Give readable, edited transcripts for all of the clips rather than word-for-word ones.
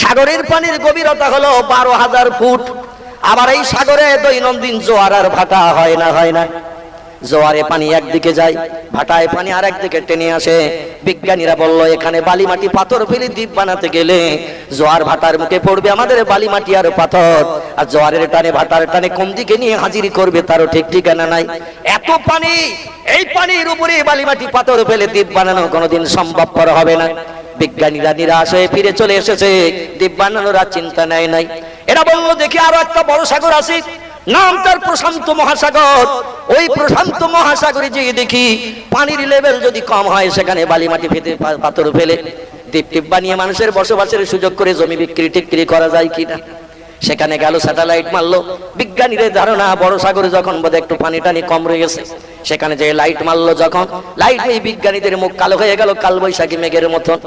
সাগরের পানির গভীরতা হলো 12,000 ফুট। আবার এই সাগরে দৈনন্দিন জোয়ার আর ভাটা হয় না। জোয়ারে পানি একদিকে যায়, ভাটায় পানি আর একদিকে টেনে আসে। বিজ্ঞানীরা বলল এখানে বালি মাটি পাথর ফেলে দ্বীপ বানাতে গেলে জোয়ার ভাটার মুখে পড়বে আমাদের বালি মাটি আর পাথর, আর জোয়ারের টানে ভাটার টানে কোন দিকে নিয়ে হাজির করবে তারও ঠিক ঠিকানা নাই। এত পানি, এই পানির উপরে বালি মাটি পাথর ফেলে দ্বীপ বানানো কোনোদিন সম্ভবপর হবে না। বিজ্ঞানীরা নিরাশ হয়ে ফিরে চলে এসেছে, দ্বীপ বানানোর আর চিন্তা নেয় নাই। এরা বলল দেখি আরো একটা বড় সাগর আছে, নাম তার প্রশান্ত মহাসাগর। ওই প্রশান্ত মহাসাগরে যেয়ে দেখি পানির লেভেল যদি কম হয় সেখানে বালি মাটি ফেলে পাথর ফেলে দ্বীপ টিপ বানিয়ে মানুষের বসবাসের সুযোগ করে জমি বিক্রি টিক্রি করা যায় কিনা। সেখানে গেল, স্যাটেলাইট মারলো। বিজ্ঞানীদের ধারণা বড় সাগরে যখন বোধ একটু পানি টানি কম রয়ে গেছে, সেখানে যে লাইট মারলো যখন, লাইট এই বিজ্ঞানীদের মুখ কালো হয়ে গেল কালবৈশাখী মেঘের মতন।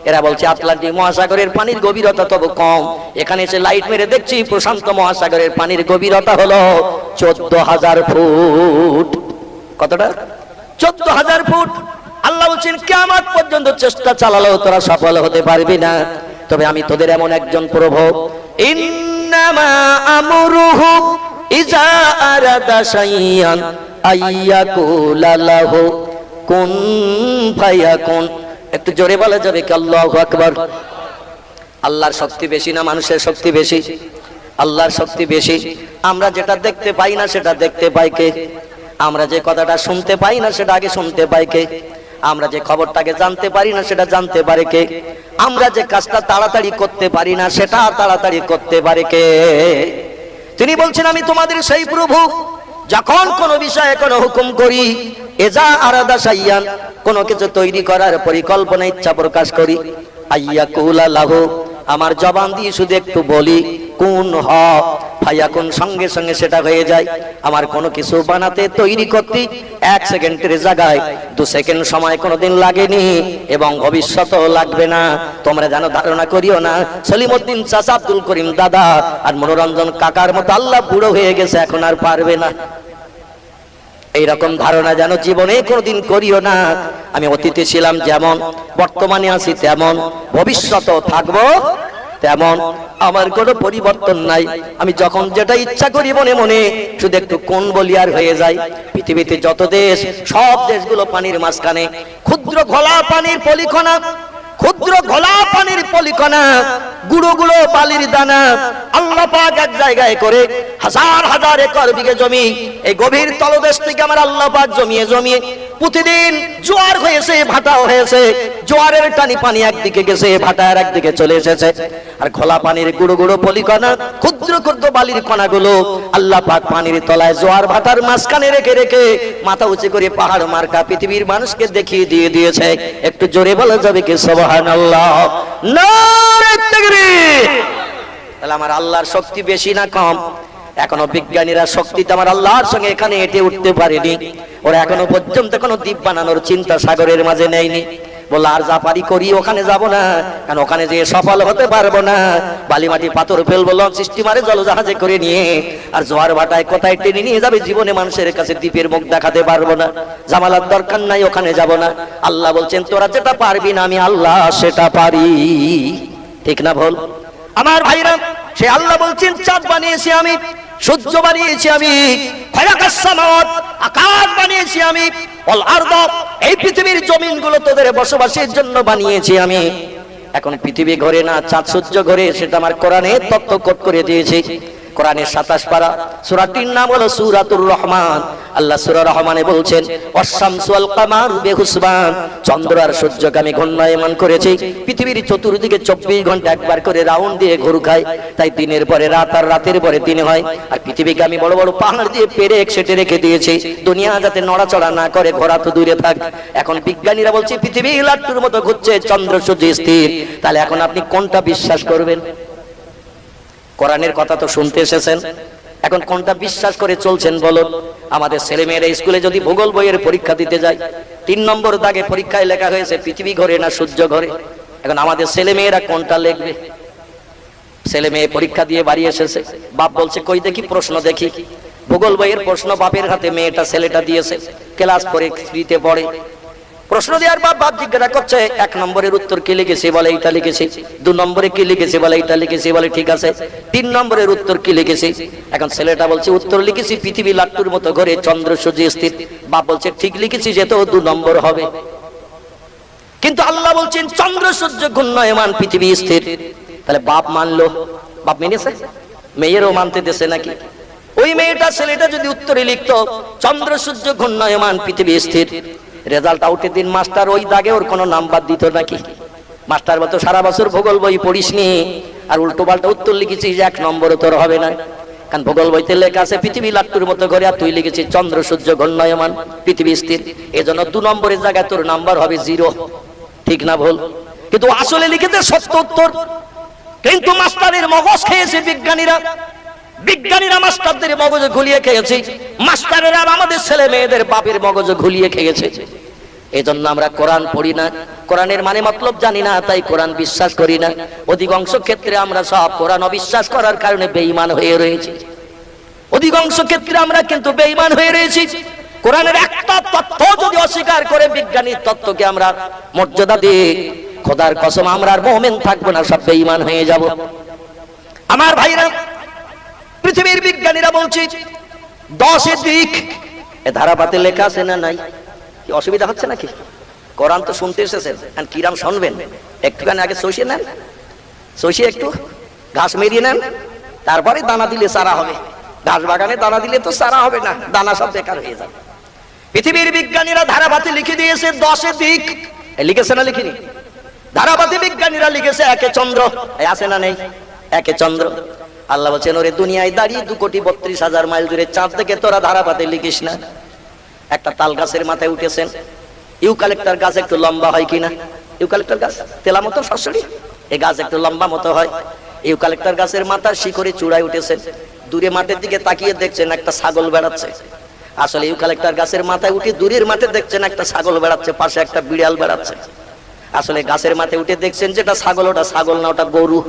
এরা বলছে আটলান্টিক মহাসাগরের পানির গভীরতা তবে কম, এখানে এসে লাইট মেরে দেখছি প্রশান্ত মহাসাগরের পানির গভীরতা হলো 14,000 ফুট। কতটা? 14,000 ফুট। আল্লাহ বলছেন কিয়ামত পর্যন্ত চেষ্টা চালালেও তোরা সফল হতে পারবি না, তবে আমি তোদের এমন একজন প্রভু, ইন্নামা আমরুহু ইজা আরাদা শাইয়ান আইয়াকুলা লাহু কুন ফায়াকুন। একটু জোরে বলা যাবে কি আল্লাহু আকবার? আল্লাহর শক্তি বেশি না মানুষের শক্তি বেশি? আল্লাহর শক্তি বেশি। আমরা যেটা দেখতে পাই না সেটা দেখতে পাই কে? আমরা যে কথাটা শুনতে পাই না সেটা আগে শুনতে পাই কে? আমরা যে খবরটাকে জানতে পারি না সেটা জানতে পারে কে? আমরা যে কাজটা তাড়াতাড়ি করতে পারি না সেটা তাড়াতাড়ি করতে পারে কে? তিনি বলছেন আমি তোমাদের সেই প্রভু, যখন কোন বিষয়ে কোনো হুকুম করি, এজা আরাদা শাইয়ান, কোনো কিছু তৈরি করার পরিকল্পনা ইচ্ছা প্রকাশ করি, আইয়াকুলা লাহু, আমার জবান দিয়ে শুধু একটু বলি কুন হ ফায়াকুন, সঙ্গে সঙ্গে সেটা হয়ে যায়। আমার কোনো কিছু বানাতে তৈরি করতে 1 সেকেন্ডের জায়গায় 2 সেকেন্ড সময় কোনোদিন লাগেনি এবং ভবিষ্যতেও লাগবে না। তোমরা জানো, ধারণা করিও না সলিমউদ্দিন চাচা, আব্দুল করিম দাদা আর মনোরঞ্জন কাকার মতো আল্লাহ বুড়ো হয়ে গেছে এখন আর পারবে না। এইরকম ধারণা যেন জীবনে কোনোদিন করিও না। আমি অতীতে ছিলাম যেমন, বর্তমানে আছি তেমন, ভবিষ্যতেও থাকবো তেমন, আমার কোনো পরিবর্তন নাই। আমি যখন যেটা ইচ্ছা করি মনে মনে শুধু একটু কোন বলি আর হয়ে যায়। পৃথিবীতে যত দেশ, সব দেশগুলো পানির মাঝখানে, ক্ষুদ্র ঘোলা পানির পলিকণা, ক্ষুদ্র ঘোলা পানির পলিকণা, গুঁড়ো গুঁড়ো বালির দানা আল্লাহ পাক এক জায়গায় করে হাজার হাজার একর বিঘে জমি এই গভীর তলদেশ থেকে আমার আল্লাহ পাক জমিয়ে জমিয়ে প্রতিদিন জোয়ার হয়েছে, ভাটাও হয়েছে। জোয়ারের টানি পানি একদিকে গেছে, ভাটার একদিকে চলে এসেছে। আর খোলা পানির গুঁড়ো গুঁড়ো পলিকণা, ক্ষুদ্র ক্ষুদ্র বালির কণাগুলো আল্লাহ পাক পানির তলায় জোয়ার ভাটার মাঝখানে রেখে রেখে মাথা উঁচু করে পাহাড় মার্কা পৃথিবীর মানুষকে দেখিয়ে দিয়ে দিয়েছে। একটু জোরে বলা যাবে কি সুবহানাল্লাহ? নারে তাকবীর! তাহলে আমার আল্লাহর শক্তি বেশি না কম? এখনো বিজ্ঞানীরা শক্তিতে আমার আল্লাহর সঙ্গে এখানে এটে উঠতে পারেনি। ওরা এখনো পর্যন্ত কোনো দ্বীপ বানানোর চিন্তা সাগরের মাঝে নেয়নি। বললো আর যা পারি করি, ওখানে যাব না, কারণ ওখানে যে সফল হতে পারবো না। বালি মাটি পাথর ফেলবো সিস্টেমারে জলজাহাজে করে নিয়ে, আর জোয়ার ভাটায় কোথায় টেনে নিয়ে যাবে জীবনে মানুষের কাছে দ্বীপের মুখ দেখাতে পারবো না। জামালার দরকার নাই, ওখানে যাব না। আল্লাহ বলছেন তোরা যেটা পারবি না আমি আল্লাহ সেটা পারি। ঠিক না ভুল? আমার ভাইরা, সে আল্লাহ বলছেন চাঁদ বানিয়েছি আমি, সূর্য বানিয়েছি আমি, আকাশ বানিয়েছি আমি, এই পৃথিবীর জমিনগুলো তোদের বসবাসের জন্য বানিয়েছি আমি। এখন পৃথিবী ঘোরে না, চাঁদ সূর্য ঘোরে, সেটা আমার কোরআনে তত্ত্ব কোট করে দিয়েছি। কোরআনের 27 পারা, সূরাটির নাম হলো সূরাতুর রহমান। আল্লাহ সূরা রহমানে বলছেন ওয়াশ-শামসু ওয়াল কামারু বিহুসবান, চন্দ্র আর সূর্যকে আমি ঘূর্ণায়মান করেছি। পৃথিবীর চতুর্দিকে 24 ঘন্টা একবার করে রাউন্ড দিয়ে ঘুর খায়, তাই দিনের পরে রাত আর রাতের পরে দিন হয়। আর পৃথিবীকে আমি বড় বড় পাহাড় দিয়ে পেরে একসাথে রেখে দিয়েছি, দুনিয়া যাতে নড়াচড়া না করে, ঘোরা তো দূরে থাক। এখন বিজ্ঞানীরা বলছে পৃথিবী লাট্টুর মতো ঘুরছে, চন্দ্র সূর্য স্থির। তাহলে এখন আপনি কোনটা বিশ্বাস করবেন? কোরআনের কথা তো শুনতে এসেছেন, এখন কোনটা বিশ্বাস করে চলছেন বলুন? আমাদের ছেলেমেয়েরা স্কুলে যদি ভূগোল বইয়ের পরীক্ষা দিতে যায়, 3 নম্বর দাগে পরীক্ষায় লেখা হয়েছে পৃথিবী ঘোরে না সূর্য ঘোরে। এখন আমাদের ছেলেমেয়েরা কোনটা লিখবে? ছেলে মেয়ে পরীক্ষা দিয়ে বাড়ি এসেছে, বাপ বলছে কই দেখি প্রশ্ন দেখি। ভূগোল বইয়ের প্রশ্ন বাপের হাতে মেয়েটা ছেলেটা দিয়েছে, ক্লাস 3 তে পড়ে। প্রশ্ন দেওয়ার বাপ বাপ জিজ্ঞাসা করছে 1 নম্বরের উত্তর কি লিখেছে, বলে এইটা লিখেছে। 2 নম্বরে কি লিখেছে, বলে এইটা লিখেছে, বলে ঠিক আছে। 3 নম্বরের উত্তর কি লিখেছে? এখন ছেলেটা বলছে উত্তর লিখেছি পৃথিবী লাট্টুর মতো ঘরে চন্দ্র সূর্য স্থির। বাপ বলছে ঠিক লিখেছি, যে তো 2 নম্বর হবে। কিন্তু আল্লাহ বলছেন চন্দ্র সূর্য ঘূর্ণায়মান পৃথিবী স্থির। তাহলে বাপ মানলো, বাপ মেনেছে, মেয়েরও মানতে দেশে নাকি? ওই মেয়েটা ছেলেটা যদি উত্তরে লিখতো চন্দ্র সূর্য ঘূর্ণায়মান পৃথিবী স্থির, রেজাল্ট আউটের দিন মাস্টার ওই দাগে ওর কোনো নাম্বার দিত নাকি? মাস্টার বলতো সারা বছর ভূগোল বই পড়িসনি আর উল্টো পাল্টা উত্তর লিখেছিস, 1 নম্বর তোর হবে না। কারণ ভূগোল বইতে লেখা আছে পৃথিবী লাট্টুর মতো করে, আর তুই লিখেছিস চন্দ্র সূর্য ঘূর্ণায়মান পৃথিবী স্থির। এজন্য 2 নম্বরের জায়গায় তোর নাম্বার হবে 0। ঠিক না ভুল? কিন্তু আসলে লিখেছে সত্য উত্তর। কিন্তু মাস্টারের মগজ খেয়েছে বিজ্ঞানীরা, বিজ্ঞানীরা মাস্টারদের মগজ ঘুলিয়ে খেয়েছে, মাস্টারেরা আমাদের ছেলে মেয়েদের বাপের মগজ ঘুলিয়ে খেয়েছে। এজন্য আমরা কোরআন পড়ি না, কোরআনের মানে মতলব জানি না, তাই কোরআন বিশ্বাস করি না। অধিকাংশ ক্ষেত্রে আমরা সব কোরআন অবিশ্বাস করার কারণে বেঈমান হয়ে রয়েছি। অধিকাংশ ক্ষেত্রে আমরা কিন্তু বেঈমান হয়ে রয়েছি। কোরআনের একটা তথ্য যদি অস্বীকার করে বিজ্ঞানীর তত্ত্বকে আমরা মর্যাদা দিই, খোদার কসম আমরা আর মুমিন থাকবো না, সব বেঈমান হয়ে যাব। আমার ভাইরা, পৃথিবীর বিজ্ঞানীরা বলছে 10 দিক। এ ধারাপাতে লেখা আছে না নাই? কি অসুবিধা হচ্ছে নাকি? কোরআন তো শুনতে এসেছেন, আর কিরাম শুনবেন? একটুখানি আগে সইষে নেন, সইষে একটু ঘাস মেরিয়ে নেন, তারপরে দানা দিলে সারা হবে। ঘাস বাগানে দানা দিলে তো সারা হবে না, দানা সব বেকার হয়ে যাবে। পৃথিবীর বিজ্ঞানীরা ধারাপাতে লিখে দিয়েছে 10 দিক। লিখেছে না লিখিনি? ধারাপাতে বিজ্ঞানীরা লিখেছে 1 চন্দ্র। আছে না নেই? 1 চন্দ্র। আল্লাহ বলছেন ওরে দুনিয়ায় দাঁড়িয়ে 2,32,000 মাইল দূরে চাঁদ থেকে তোরা ধারাপাতে লিখিস না। একটা তাল গাছের মাথায় উঠেছেন, ইউক্যালিপ্টাস গাছ একটু লম্বা হয় কিনা? ইউক্যালিপ্টাস গাছ তেলা মতো সরসরি, এই গাছ একটু লম্বা মতো হয়। ইউক্যালিপ্টাস গাছের মাথার শিকড়ে চূড়ায় উঠেছেন, দূরে মাঠের দিকে তাকিয়ে দেখছেন একটা ছাগল বেড়াচ্ছে। আসলে ইউক্যালিপ্টাস গাছের মাথায় উঠে দূরের মাঠে দেখছেন একটা ছাগল বেড়াচ্ছে, পাশে একটা বিড়াল বেড়াচ্ছে। আসলে গাছের মাথায় উঠে দেখছেন যেটা ছাগল, ওটা ছাগল না, ওটা গরু।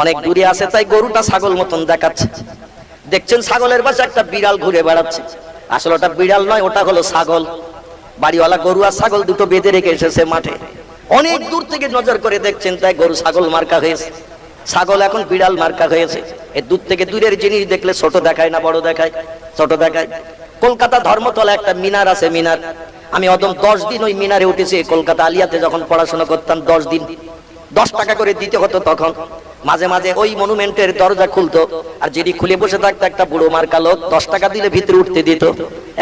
অনেক দূরে আছে তাই গরুটা ছাগল মতন দেখাচ্ছে। দেখছেন ছাগলের পাশে একটা বিড়াল ঘুরে বেড়াচ্ছে, আসলে ওটা বিড়াল নয়, ওটা হলো ছাগল। বাড়িওয়ালা গরু আর ছাগল দুটো বেঁধে রেখে এসেছে মাঠে। অনেক দূর থেকে নজর করে দেখছেন তাই গরু ছাগল মার্কা হয়েছে, ছাগল এখন বিড়াল মার্কা হয়েছে। এই দূর থেকে দূরের জিনিস দেখলে ছোট দেখায় না বড় দেখায়? ছোট দেখায়। কলকাতা ধর্মতলা একটা মিনার আছে, মিনার। আমি অদম 10 দিন ওই মিনারে উঠেছি। কলকাতা আলিয়াতে যখন পড়াশোনা করতাম 10 দিন 10 টাকা করে দিতে হতো তখন। মাঝে মাঝে ওই মনুমেন্টের দরজা খুলতো, আর যেটি খুলে বসে থাকতো একটা বুড়ো মার্কা লোক, 10 টাকা দিলে ভিতরে উঠতে দিত।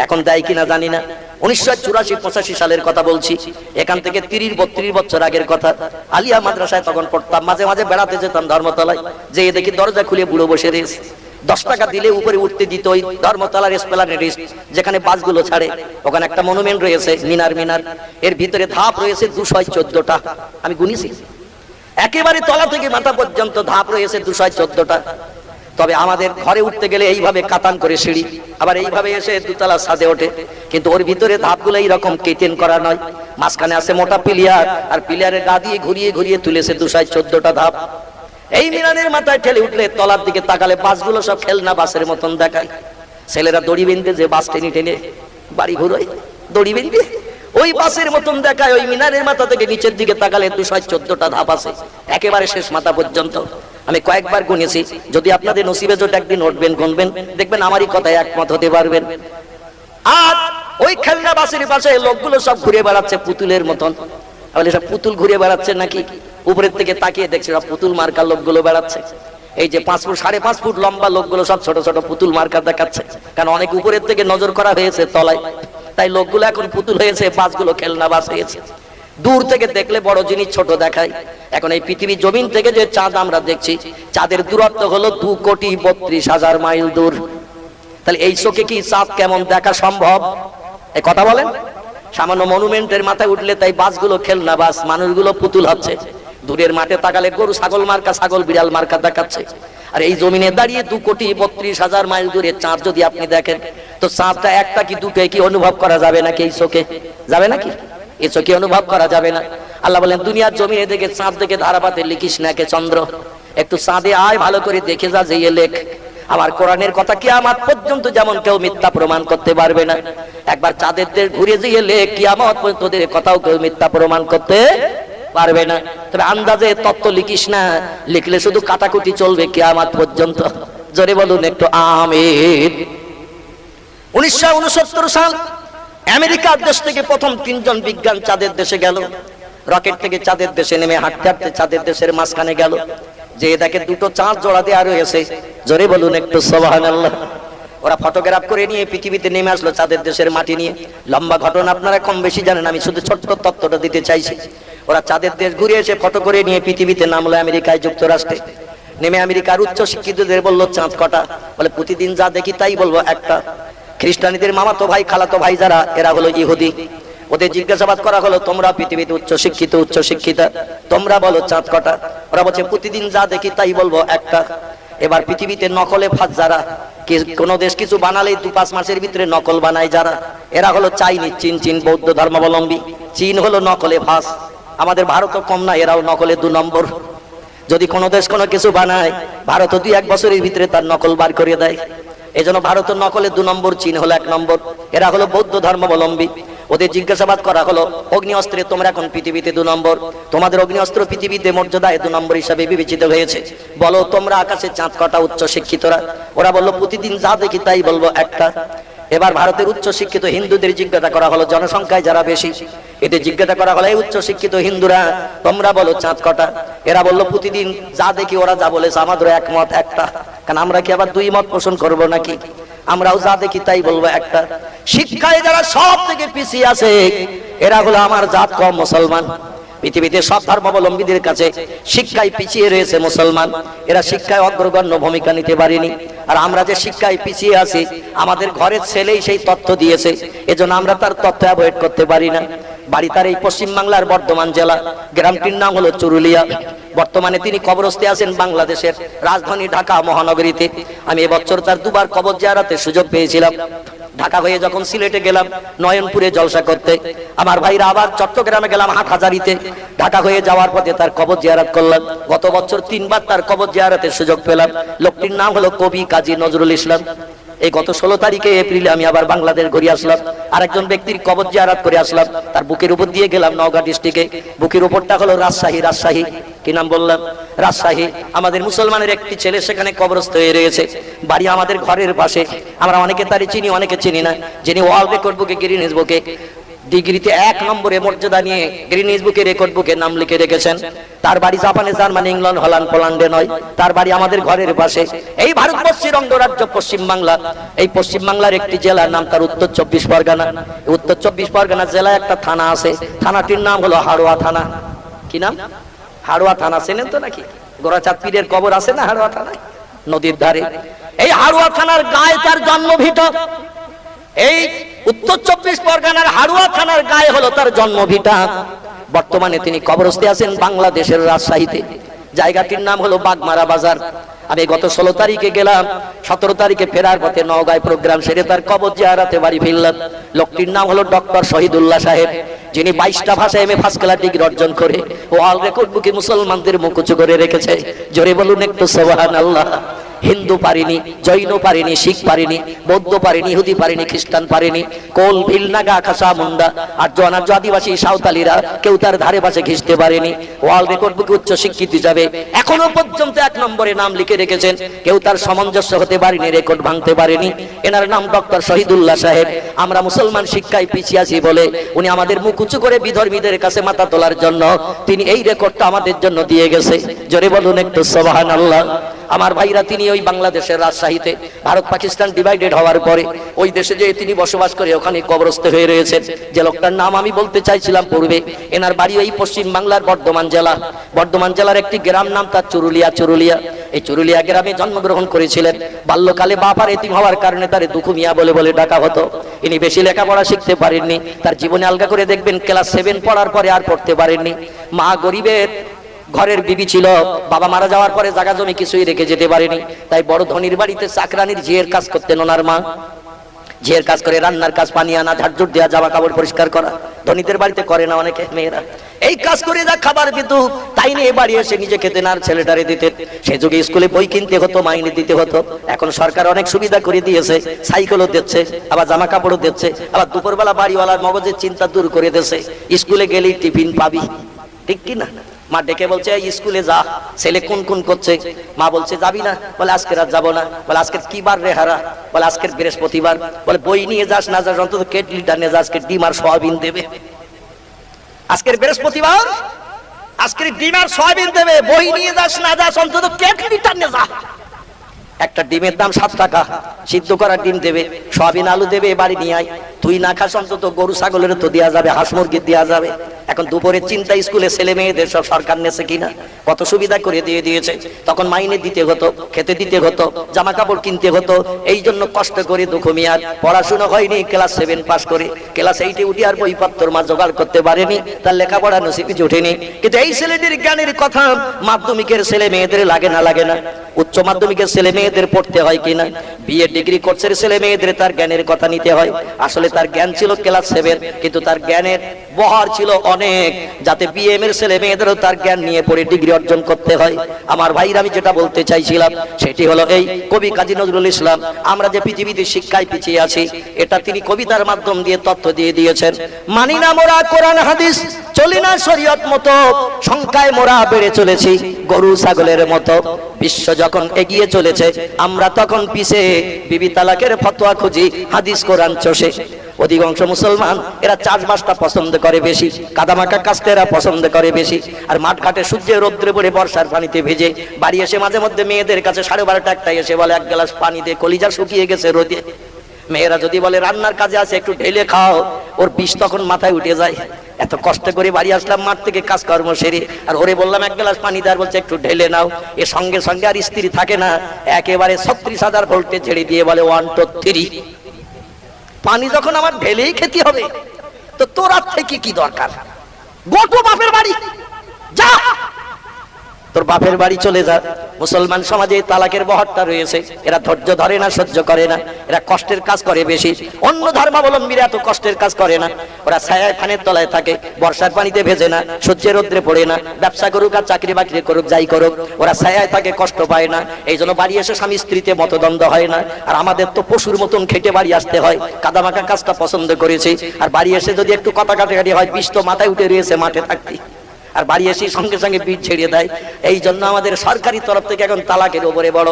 এখন দেয় কিনা জানি না। 1984-85 সালের কথা বলছি, এখান থেকে 30-32 বছর আগের কথা। আলিয়া মাদ্রাসায় তখন পড়তাম, মাঝে মাঝে বেড়াতে যেতাম ধর্মতলায়, যে দেখি দরজা খুলে বুড়ো বসে রয়েছে। 10 টাকা দিলে উপরে উঠতে দিত ওই ধর্মতলার এসপ্লানেড, যেখানে বাসগুলো ছাড়ে। ওখানে একটা মনুমেন্ট রয়েছে, মিনার। এর ভিতরে ধাপ রয়েছে 214টা, আমি গুনেছি। একেবারে তলা থেকে মাথা পর্যন্ত ধাপ রয়েছে 214টা। তবে আমাদের ঘরে উঠতে গেলে এইভাবে কাতান করে সিঁড়ি, আবার এইভাবে এসে 2তলা ছাদে ওঠে। কিন্তু ওর ভিতরে ধাপগুলো এইরকম কেটেন করা নয়, মাঝখানে আছে মোটা পিলিয়ার, আর পিলিয়ারের গা দিয়ে ঘুরিয়ে ঘুরিয়ে তুলেছে 214টা ধাপ। এই মিনারের মাথায় ঠেলে উঠলে তলার দিকে তাকালে বাসগুলো সব খেলনা বাসের মতন দেখায়। ছেলেরা দড়ি বেঁধে যে বাস টেনে টেনে বাড়ি ঘুরোয়, দড়ি বেঁধে ওই বাসের মতন দেখায়। ওই মিনারের মাথা থেকে নিচের দিকে তাকালে 214টা ধাপ আছে, একেবারে শেষ মাথা পর্যন্ত। আমি কয়েকবার গুনেছি, যদি আপনাদের নসিবে জোট একদিন উঠবেন গুনবেন, দেখবেন আমারই কথায় একমত হতে পারবেন। আর ওই খেলনা বাসের পাশে লোকগুলো সব ঘুরে বেড়াচ্ছে পুতুলের মতন। তাহলে সব পুতুল ঘুরে বেড়াচ্ছে নাকি? উপরের থেকে তাকিয়ে দেখছি সব পুতুল মার্কার লোকগুলো বেড়াচ্ছে। এই যে 5 ফুট 5.5 ফুট লম্বা লোকগুলো সব ছোট ছোট পুতুল মার্কার দেখাচ্ছে, কারণ অনেক উপরের থেকে নজর করা হয়েছে তলায়, তাই লোকগুলো এখন পুতুল হয়েছে, বাসগুলো খেলনা বাস হয়েছে। দূর থেকে দেখলে বড় জিনিস ছোট দেখায়। এখন এই পৃথিবী জমিন থেকে যে চাঁদ আমরা দেখছি, চাঁদের দূরত্ব হলো 2,32,000 মাইল দূর। তাহলে এই চোখে কি চাঁদ কেমন দেখা সম্ভব? এই কথা বলেন। সামান্য মনুমেন্টের মাথায় উঠলে তাই বাসগুলো খেলনা বাস, মানুষগুলো পুতুল হচ্ছে। দূরের মাঠে তাকালে গরু ছাগল মার্কা, ছাগল বিড়াল মার্কা দেখাচ্ছে। আর এই জমিনে দাঁড়িয়ে 2,32,000 মাইল দূরে চাঁদ যদি আপনি দেখেন, তো চাঁদটা একটা কি দুটো কি অনুভব করা যাবে নাকি? এই চোখে যাবে নাকি? এই চোখে অনুভব করা যাবে না। আল্লাহ বলেন দুনিয়ার জমিনে দেখে চাঁদ দেখে ধারাপাতে লিখিস না কে চন্দ্র, একটু চাঁদে আয়, ভালো করে দেখে যা, যেয়ে লেখ। আমার কোরআনের কথা কিয়ামত পর্যন্ত যেমন কেউ মিথ্যা প্রমাণ করতে পারবে না। একবার চাঁদের দেশ ঘুরে গিয়ে লে কিয়ামত পর্যন্ত তোদের কথাও কেউ মিথ্যা প্রমাণ করতে পারবে না। তবে আন্দাজে তত্ত্ব লিখিস না, লিখলে শুধু কাটাকুটি চলবে কিয়ামত পর্যন্ত। জোরে বলুন একটু আমিন। 1969 সাল আমেরিকার দেশ থেকে প্রথম 3 জন বিজ্ঞান চাঁদের দেশে গেল। রকেট থেকে চাঁদের দেশে নেমে হাঁটতে হাঁটতে চাঁদের দেশের মাঝখানে গেল, যে দেখে দুটো চাঁদ জোড়া দেওয়া রয়েছে। জোরে বলুন একটু সুবহানাল্লাহ। ওরা ফটোগ্রাফ করে নিয়ে পৃথিবীতে নেমে আসলো চাঁদের দেশের মাটি নিয়ে। লম্বা ঘটনা, আপনারা কম বেশি জানেন, আমি শুধু ছোট্ট তত্ত্বটা দিতে চাইছি। ওরা চাঁদের দেশ ঘুরে এসে ফটো করে নিয়ে পৃথিবীতে নামলো আমেরিকায়, যুক্তরাষ্ট্রে। নেমে আমেরিকার উচ্চ শিক্ষিতদের বললো চাঁদ কটা? বলে প্রতিদিন যা দেখি তাই বলবো একটা। খ্রিস্টানীদের মামাতো ভাই খালাতো ভাই যারা, এরা হলো ইহুদি, ওদের জিজ্ঞাসাবাদ করা হলো তোমরা পৃথিবীতে উচ্চ শিক্ষিতা, তোমরা বলো চাঁদ কটা? ওরা বলছে প্রতিদিন যা দেখি তাই বলবো একটা। এবার পৃথিবীতে নকলে ফাঁস যারা, কোন দেশ কিছু বানালেই 2-5 মাসের ভিতরে নকল বানায় যারা, এরা হলো চাইনিজ, চীন বৌদ্ধ ধর্মাবলম্বী। চীন হলো নকলে ফাঁস। আমাদের ভারতও কম না, এরাও নকলে 2 নম্বর। যদি কোনো দেশ কোনো কিছু বানায়, ভারত 2-1 বছরের ভিতরে তার নকল বার করে দেয়। এজন্য ভারতের নকলে 2 নম্বর, চীন হলো 1 নম্বর। এরা হলো বৌদ্ধ ধর্মাবলম্বী। ওদের জিজ্ঞাসাবাদ করা হলো অগ্নি অস্ত্রে তোমরা এখন পৃথিবীতে 2 নম্বর, তোমাদের অগ্নি অস্ত্র পৃথিবীতে মর্যাদায় 2 নম্বর হিসাবে বিবেচিত হয়েছে, বলো তোমরা আকাশে চাঁদ কটা? উচ্চ শিক্ষিতরা ওরা বললো প্রতিদিন যা দেখি তাই বলবো একটা। এবার ভারতের উচ্চ শিক্ষিত হিন্দুদের জিজ্ঞাসা করা হলো, জনসংখ্যায় যারা বেশি, এদের জিজ্ঞাসা করা হলো এই উচ্চ শিক্ষিত হিন্দুরা তোমরা বলো চাঁদ কটা? এরা বললো প্রতিদিন যা দেখি, ওরা যা বলেছে আমাদের একমত একটা। কারণ আমরা কি আবার 2 মত পোষণ করবো নাকি? আমরাও যা দেখি তাই বলবো একটা। শিক্ষায় যারা সব থেকে পিছিয়ে আছে, এরা হলো আমার জাত কম মুসলমান। পৃথিবীতে সব ধর্মাবলম্বীদের কাছে শিক্ষায় পিছিয়ে রয়েছে মুসলমান। এরা শিক্ষায় অগ্রগণ্য ভূমিকা নিতে পারেনি। আর আমরা যে শিক্ষায় পিছিয়ে আছি, আমাদের ঘরের ছেলেই সেই তথ্য দিয়েছে, এজন্য আমরা তার তথ্য অ্যাভয়েড করতে পারি না। বাড়ি তার এই পশ্চিমবাংলার বর্ধমান জেলা, গ্রামটির নাম হলো চুরুলিয়া। বর্তমানে তিনি কবরস্থে আছেন বাংলাদেশের রাজধানী ঢাকা মহানগরীতে। আমি এবছর তার 2বার কবর জিয়ারতের সুযোগ পেয়েছিলাম। ঢাকা হয়ে যখন সিলেটে গেলাম নয়নপুরে জলসা করতে, আমার ভাইরা আবার চট্টগ্রামে গেলাম হাটহাজারীতে। ঢাকা হয়ে যাওয়ার পথে তার কবর জিয়ারত করলাম। গত বছর 3বার তার কবর জিয়ারতের সুযোগ পেলাম। লোকটির নাম হলো কবি কাজী নজরুল ইসলাম। এই গত 16 তারিখে এপ্রিলে আমি আবার বাংলাদেশ ঘুরে আসলাম, আরেকজন ব্যক্তির কবর জিয়ারত করে আসলাম। তার বুকের উপর দিয়ে গেলাম নওগাঁ ডিস্ট্রিক্টে। বুকের উপরটা হলো রাজশাহী। কি নাম বললাম? রাজশাহী। আমাদের মুসলমানের একটি ছেলে সেখানে কবরস্থ হয়ে রয়েছে, বাড়ি আমাদের ঘরের পাশে। আমরা অনেকে তারই চিনি, অনেকে চিনি না। যিনি ওয়ার্ল্ড রেকর্ড বুকে, গিনেস বুকে ডিগ্রিতে 1 নম্বরে মর্যাদা নিয়ে গিনেস বুকে, রেকর্ড বুকে নাম লিখে রেখেছেন। তার বাড়ি জাপানে, জার্মানি, ইংল্যান্ড, হল্যান্ড, পোল্যান্ডে নয়, তার বাড়ি আমাদের ঘরের পাশে। এই ভারতবর্ষের অঙ্গরাজ্য পশ্চিমবাংলা, এই পশ্চিমবাংলার একটি জেলার নাম তার উত্তর 24 পরগনা। উত্তর 24 পরগনা জেলায় একটা থানা আছে, থানাটির নাম হলো হাড়োয়া থানা। কি নাম? হাড়োয়া থানা। চেনেন তো নাকি? গোরাচাঁদ পীরের কবর আছে না হাড়োয়া থানায়, নদীর ধারে। এই হাড়োয়া থানার গায়ে তার জন্মভিটা। এই উত্তর 24 পরগনার হাড়োয়া থানার গায়ে হলো তার জন্মভিটা। বর্তমানে তিনি কবরস্থে আছেন বাংলাদেশের রাজশাহীতে। জায়গাটির নাম হলো বাগমারা বাজার। আমি গত 16 তারিখে গেলাম, 17 তারিখে ফেরার পথে নওগাঁয় প্রোগ্রাম সেরে তার কবর জিয়ারতে বাড়ি ফিরলাম। লোকটির নাম হলো ডক্টর শহীদুল্লাহ সাহেব, যিনি 22টা ভাষায় এমএ ফার্স্ট ক্লাস ডিগ্রি অর্জন করে ওয়ার্ল্ড রেকর্ড বুকে মুসলমানদের মুখ উঁচু করে রেখেছে। জোরে বলুন একটু সুবহানাল্লাহ। হিন্দু পারিনি, জৈন পারিনি, শিখ পারিনি, বৌদ্ধ পারিনি, ইহুদি পারিনি, খ্রিস্টান পারিনি, কোল, ভিল, নাগা, খাসা, মুন্ডা আর অনার্য আদিবাসী সাঁওতালিরা কেউ তার ধারে পাশে ঘিসতে পারেনি। ওয়ার্ল্ড রেকর্ড বুকে উচ্চ স্বীকৃতি যাবে, এখনো পর্যন্ত 1 নম্বরে নাম লিখে রেখেছেন। কেউ তার সামঞ্জস্য হতে পারেনি, রেকর্ড ভাঙতে পারেনি। এনার নাম ডক্টর শহীদুল্লাহ সাহেব। আমরা মুসলমান শিক্ষায় পিছিয়ে আছি বলে উনি আমাদের মুখ উঁচু করে বিধর্মীদের কাছে মাথা তোলার জন্য তিনি এই রেকর্ডটা আমাদের জন্য দিয়ে গেছে। জোরে বলুন একটু সুবহানাল্লাহ। আমার ভাইরা, তিনি ওই বাংলাদেশের রাজশাহীতে ভারত পাকিস্তান ডিভাইডেড হওয়ার পরে ওই দেশে যে তিনি বসবাস করে ওখানে কবরস্থ হয়ে রয়েছেন। যে লোকটার নাম আমি বলতে চাইছিলাম পূর্বে, এনার বাড়ি ওই পশ্চিম বাংলার বর্ধমান জেলা। বর্ধমান জেলার একটি গ্রাম নাম তার চুরুলিয়া। এই চুরুলিয়া গ্রামে জন্মগ্রহণ করেছিলেন। বাল্যকালে বাবার এতিম হওয়ার কারণে তার দুঃখু মিয়া বলে বলে ডাকা হতো। ইনি বেশি লেখাপড়া শিখতে পারেননি, তার জীবনে আলগা করে দেখবেন ক্লাস 7 পড়ার পরে আর পড়তে পারেননি। মা গরিবের ঘরের বিবি ছিল, বাবা মারা যাওয়ার পরে জায়গা জমি কিছুই রেখে যেতে পারেনি। তাই বড় ধনির বাড়িতে চাকরানির ঝিয়ের কাজ করতেন ওনার মা। ঝিয়ের কাজ করে রান্নার কাজ, পানি আনা, ঝাড়ঝুট দেওয়া, জামা কাপড় পরিষ্কার করা, ধনীদের বাড়িতে করে না অনেকে মেয়েরা, এই কাজ করে যা খাবার পেত তাই নিয়ে বাড়ি এসে নিজে খেতে না, ছেলেটারে দিতে। সে যুগে স্কুলে বই কিনতে হতো, মাইনে দিতে হতো। এখন সরকার অনেক সুবিধা করে দিয়েছে, সাইকেলও দিচ্ছে, আবার জামা কাপড়ও দিচ্ছে, আবার দুপুরবেলা বাড়িওয়ালার মগজের চিন্তা দূর করে দিয়েছে, স্কুলে গেলেই টিফিন পাবি। ঠিক কি না? মা ডেকে বলছে এই স্কুলে যা, ছেলে কোন কোন করছে, মা বলছে যাবি না, বলে আজকে রাত যাবো না, বলে আজকের কি বার রে হারা, বলে আজকের বৃহস্পতিবার, বলে বই নিয়ে যাস না যাস অন্তত কেটলিটা নিয়ে যা, আজকে ডিম আর সয়াবিন দেবে। আজকের বৃহস্পতিবার, আজকের ডিম আর সয়াবিন দেবে, বই নিয়ে যাস না যাস অন্তত কেটলিটা নিয়ে যা। একটা ডিমের দাম 7 টাকা, সিদ্ধ করা ডিম দেবে, সয়াবিন আলু দেবে, বাড়ি নিয়ে আয়। তুই না খাস অন্তত গরু ছাগলের তো দেওয়া যাবে, হাঁস মুরগি দেওয়া যাবে। এখন দুপুরের চিন্তা স্কুলে ছেলে মেয়েদের সব সরকার নেছে কিনা, কত সুবিধা করে দিয়ে দিয়েছে। তখন মাইনে দিতে হতো, খেতে দিতে হতো, জামা কাপড় কিনতে হতো। এই জন্য কষ্ট করে দুঃখ মিয়ার পড়াশোনা হয়নি, ক্লাস 7 পাস করে ক্লাস 8-এ উঠে আর বইপত্র মা জোগাড় করতে পারেনি, তার লেখাপড়া নসিবে জোটেনি। কিন্তু এই ছেলেটির জ্ঞানের কথা মাধ্যমিকের ছেলে মেয়েদের লাগে না, লাগে না? উচ্চ মাধ্যমিকের ছেলে মেয়েদের পড়তে হয় কিনা? বিএ ডিগ্রি কোর্সের ছেলে মেয়েদের তার জ্ঞানের কথা নিতে হয়। আসলে তার জ্ঞান ছিল ক্লাস 7, কিন্তু তার জ্ঞানের বহর ছিল অনেক, যাতে বিএম এর ছেলে মেয়েদেরও তার জ্ঞান নিয়ে পড়ে ডিগ্রি অর্জন করতে হয়। আমার ভাইরা, আমি যেটা বলতে চাইছিলাম সেটি হলো এই কবি কাজী নজরুল ইসলাম, আমরা যে পৃথিবীতে শিক্ষায় পিছিয়ে আছি এটা তিনি কবিতার মাধ্যম দিয়ে তথ্য দিয়ে দিয়েছেন। মানি না মোরা কোরআন হাদিস, চলি না শরীয়ত মতো, সংখ্যায় মোরা বেড়ে চলেছি গরু ছাগলের মতো। বিশ্ব যখন এগিয়ে চলেছে আমরা তখন পিছে, বিবি তালাকের ফতোয়া খুঁজি হাদিস কোরআন চষে। অধিকাংশ মুসলমান এরা চাষবাসটা পছন্দ করে বেশি, কাদামাকা কাজটা এরা পছন্দ করে বেশি। আর মাঠ ঘাটে সূর্যে রৌদ্রে পড়ে বর্ষার পানিতে ভেজে বাড়ি এসে মাঝে মধ্যে মেয়েদের কাছে 12:30 একটাই এসে বলে 1 গ্লাস পানি দে, কলিজা শুকিয়ে গেছে রোদে। মেয়েরা যদি বলে রান্নার কাজে আছে একটু ঢেলে খাও, ওর বিষ তখন মাথায় উঠে যায়। এত কষ্ট করে বাড়ি আসলাম মাঠ থেকে কাজকর্ম সেরে, আর ওরে বললাম 1 গ্লাস পানি দেওয়ার, বলছে একটু ঢেলে নাও। এর সঙ্গে সঙ্গে আর স্ত্রী থাকে না, একেবারে 36,000 ভোল্টে ছেড়ে দিয়ে বলে 1 2 3। পানি যখন আমার ঢেলেই খেতে হবে তো তোর আর থেকে কি দরকার? গোটো বাপের বাড়ি যা, তোর বাপের বাড়ি চলে যা। মুসলমান সমাজে তালাকের বহরটা রয়েছে, এরা ধৈর্য ধরে না, সহ্য করে না, এরা কষ্টের কাজ করে বেশি। অন্য ধর্মাবলম্বীরা এত কষ্টের কাজ করে না, ওরা ছায়ায় ফানের তলায় থাকে, বর্ষার পানিতে ভেজে না, সূর্যের রোদ্রে পড়ে না, ব্যবসা করুক আর চাকরি বাকরি করুক, যাই করুক, ওরা ছায়ায় থাকে, কষ্ট পায় না। এই জন্য বাড়ি এসে স্বামী স্ত্রীতে মতদ্বন্দ্ব হয় না। আর আমাদের তো পশুর মতন খেটে বাড়ি আসতে হয়, কাদামাকা কাজটা পছন্দ করেছি। আর বাড়ি এসে যদি একটু কথা কাটাকাটি হয়, বিষ তো মাথায় উঠে রয়েছে মাঠে থাকতে, আর বাড়ি এসে সঙ্গে সঙ্গে বীজ ছেড়ে দেয়। এই জন্য আমাদের সরকারি তরফ থেকে এখন তালাকের উপরে বড়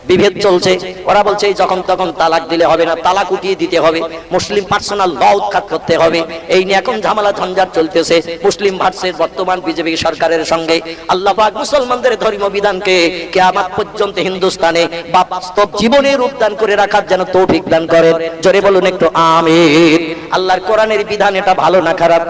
বিভেদ চলছে। ওরা বলছে যখন তখন তালাক দিলে হবে না, তালাক উঠিয়ে দিতে হবে, মুসলিম পার্সোনাল ল উৎখাত করতে হবে। এই নিয়ে এখন ঝামেলা ঝঞ্ঝাট চলতেছে মুসলিম ভার্সেস বর্তমান বিজেপি সরকারের সঙ্গে। আল্লাহ পাক মুসলমানদের ধর্মীয় বিধানকে কিয়ামত পর্যন্ত হিন্দুস্তানে বাস্তব জীবনে রূপদান করে রাখার যেন তৌফিক দান করেন। জোরে বলুন একটু আমিন। আল্লাহর কোরআনের বিধান এটা ভালো না খারাপ?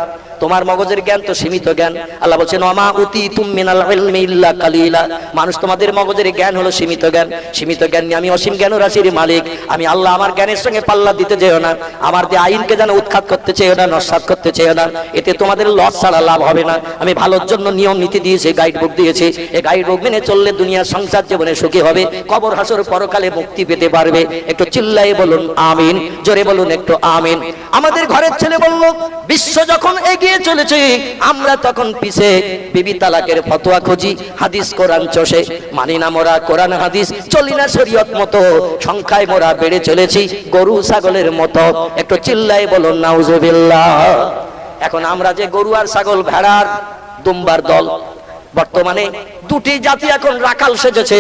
তোমার মগজের জ্ঞান তো সীমিত জ্ঞান। আল্লাহ বলছেন ওমা উতিতুম মিনাল ইলমি ইল্লা কালিলা। মানুষ তোমাদের মগজের জ্ঞান হলো সীমিত জ্ঞান। সীমিত জ্ঞান নিয়ে আমি অসীম জ্ঞান রাশির মালিক, আমি আল্লাহ আমার জ্ঞানের সঙ্গে পাল্লা দিতে যেও না। আমার যে আইনকে যেন উৎখাত করতে চেয়েও না, নস্যাৎ করতে চেয়েও না। এতে তোমাদের লস ছাড়া লাভ হবে না। আমি ভালোর জন্য নিয়ম নীতি দিয়েছি, গাইড বুক দিয়েছি। এই গাইড বুক মেনে চললে দুনিয়ার সংসার জীবনে সুখী হবে, কবর হাসর পরকালে মুক্তি পেতে পারবে। একটু চিল্লায়ে বলুন আমিন, জোরে বলুন একটু আমিন। আমাদের ঘরের ছেলে বলল বিশ্ব যখন এগিয়ে চলেছে আমরা তখন পিছে, বিবি তালাকের ফতোয়া খুঁজি হাদিস কোরআন চষে। মানি না মোরা কোরআন হাদিস, চলি না শরীয়ত মতো, সংখ্যায় মোরা বেড়ে চলেছি গরু ছাগলের মতো। একটু চিল্লায়ে বলুন নাউজুবিল্লাহ। এখন আমরা যে গরু আর ছাগল ভেড়ার দুম্বার দল, বর্তমানে দুটি জাতি এখন রাখাল সেজেছে।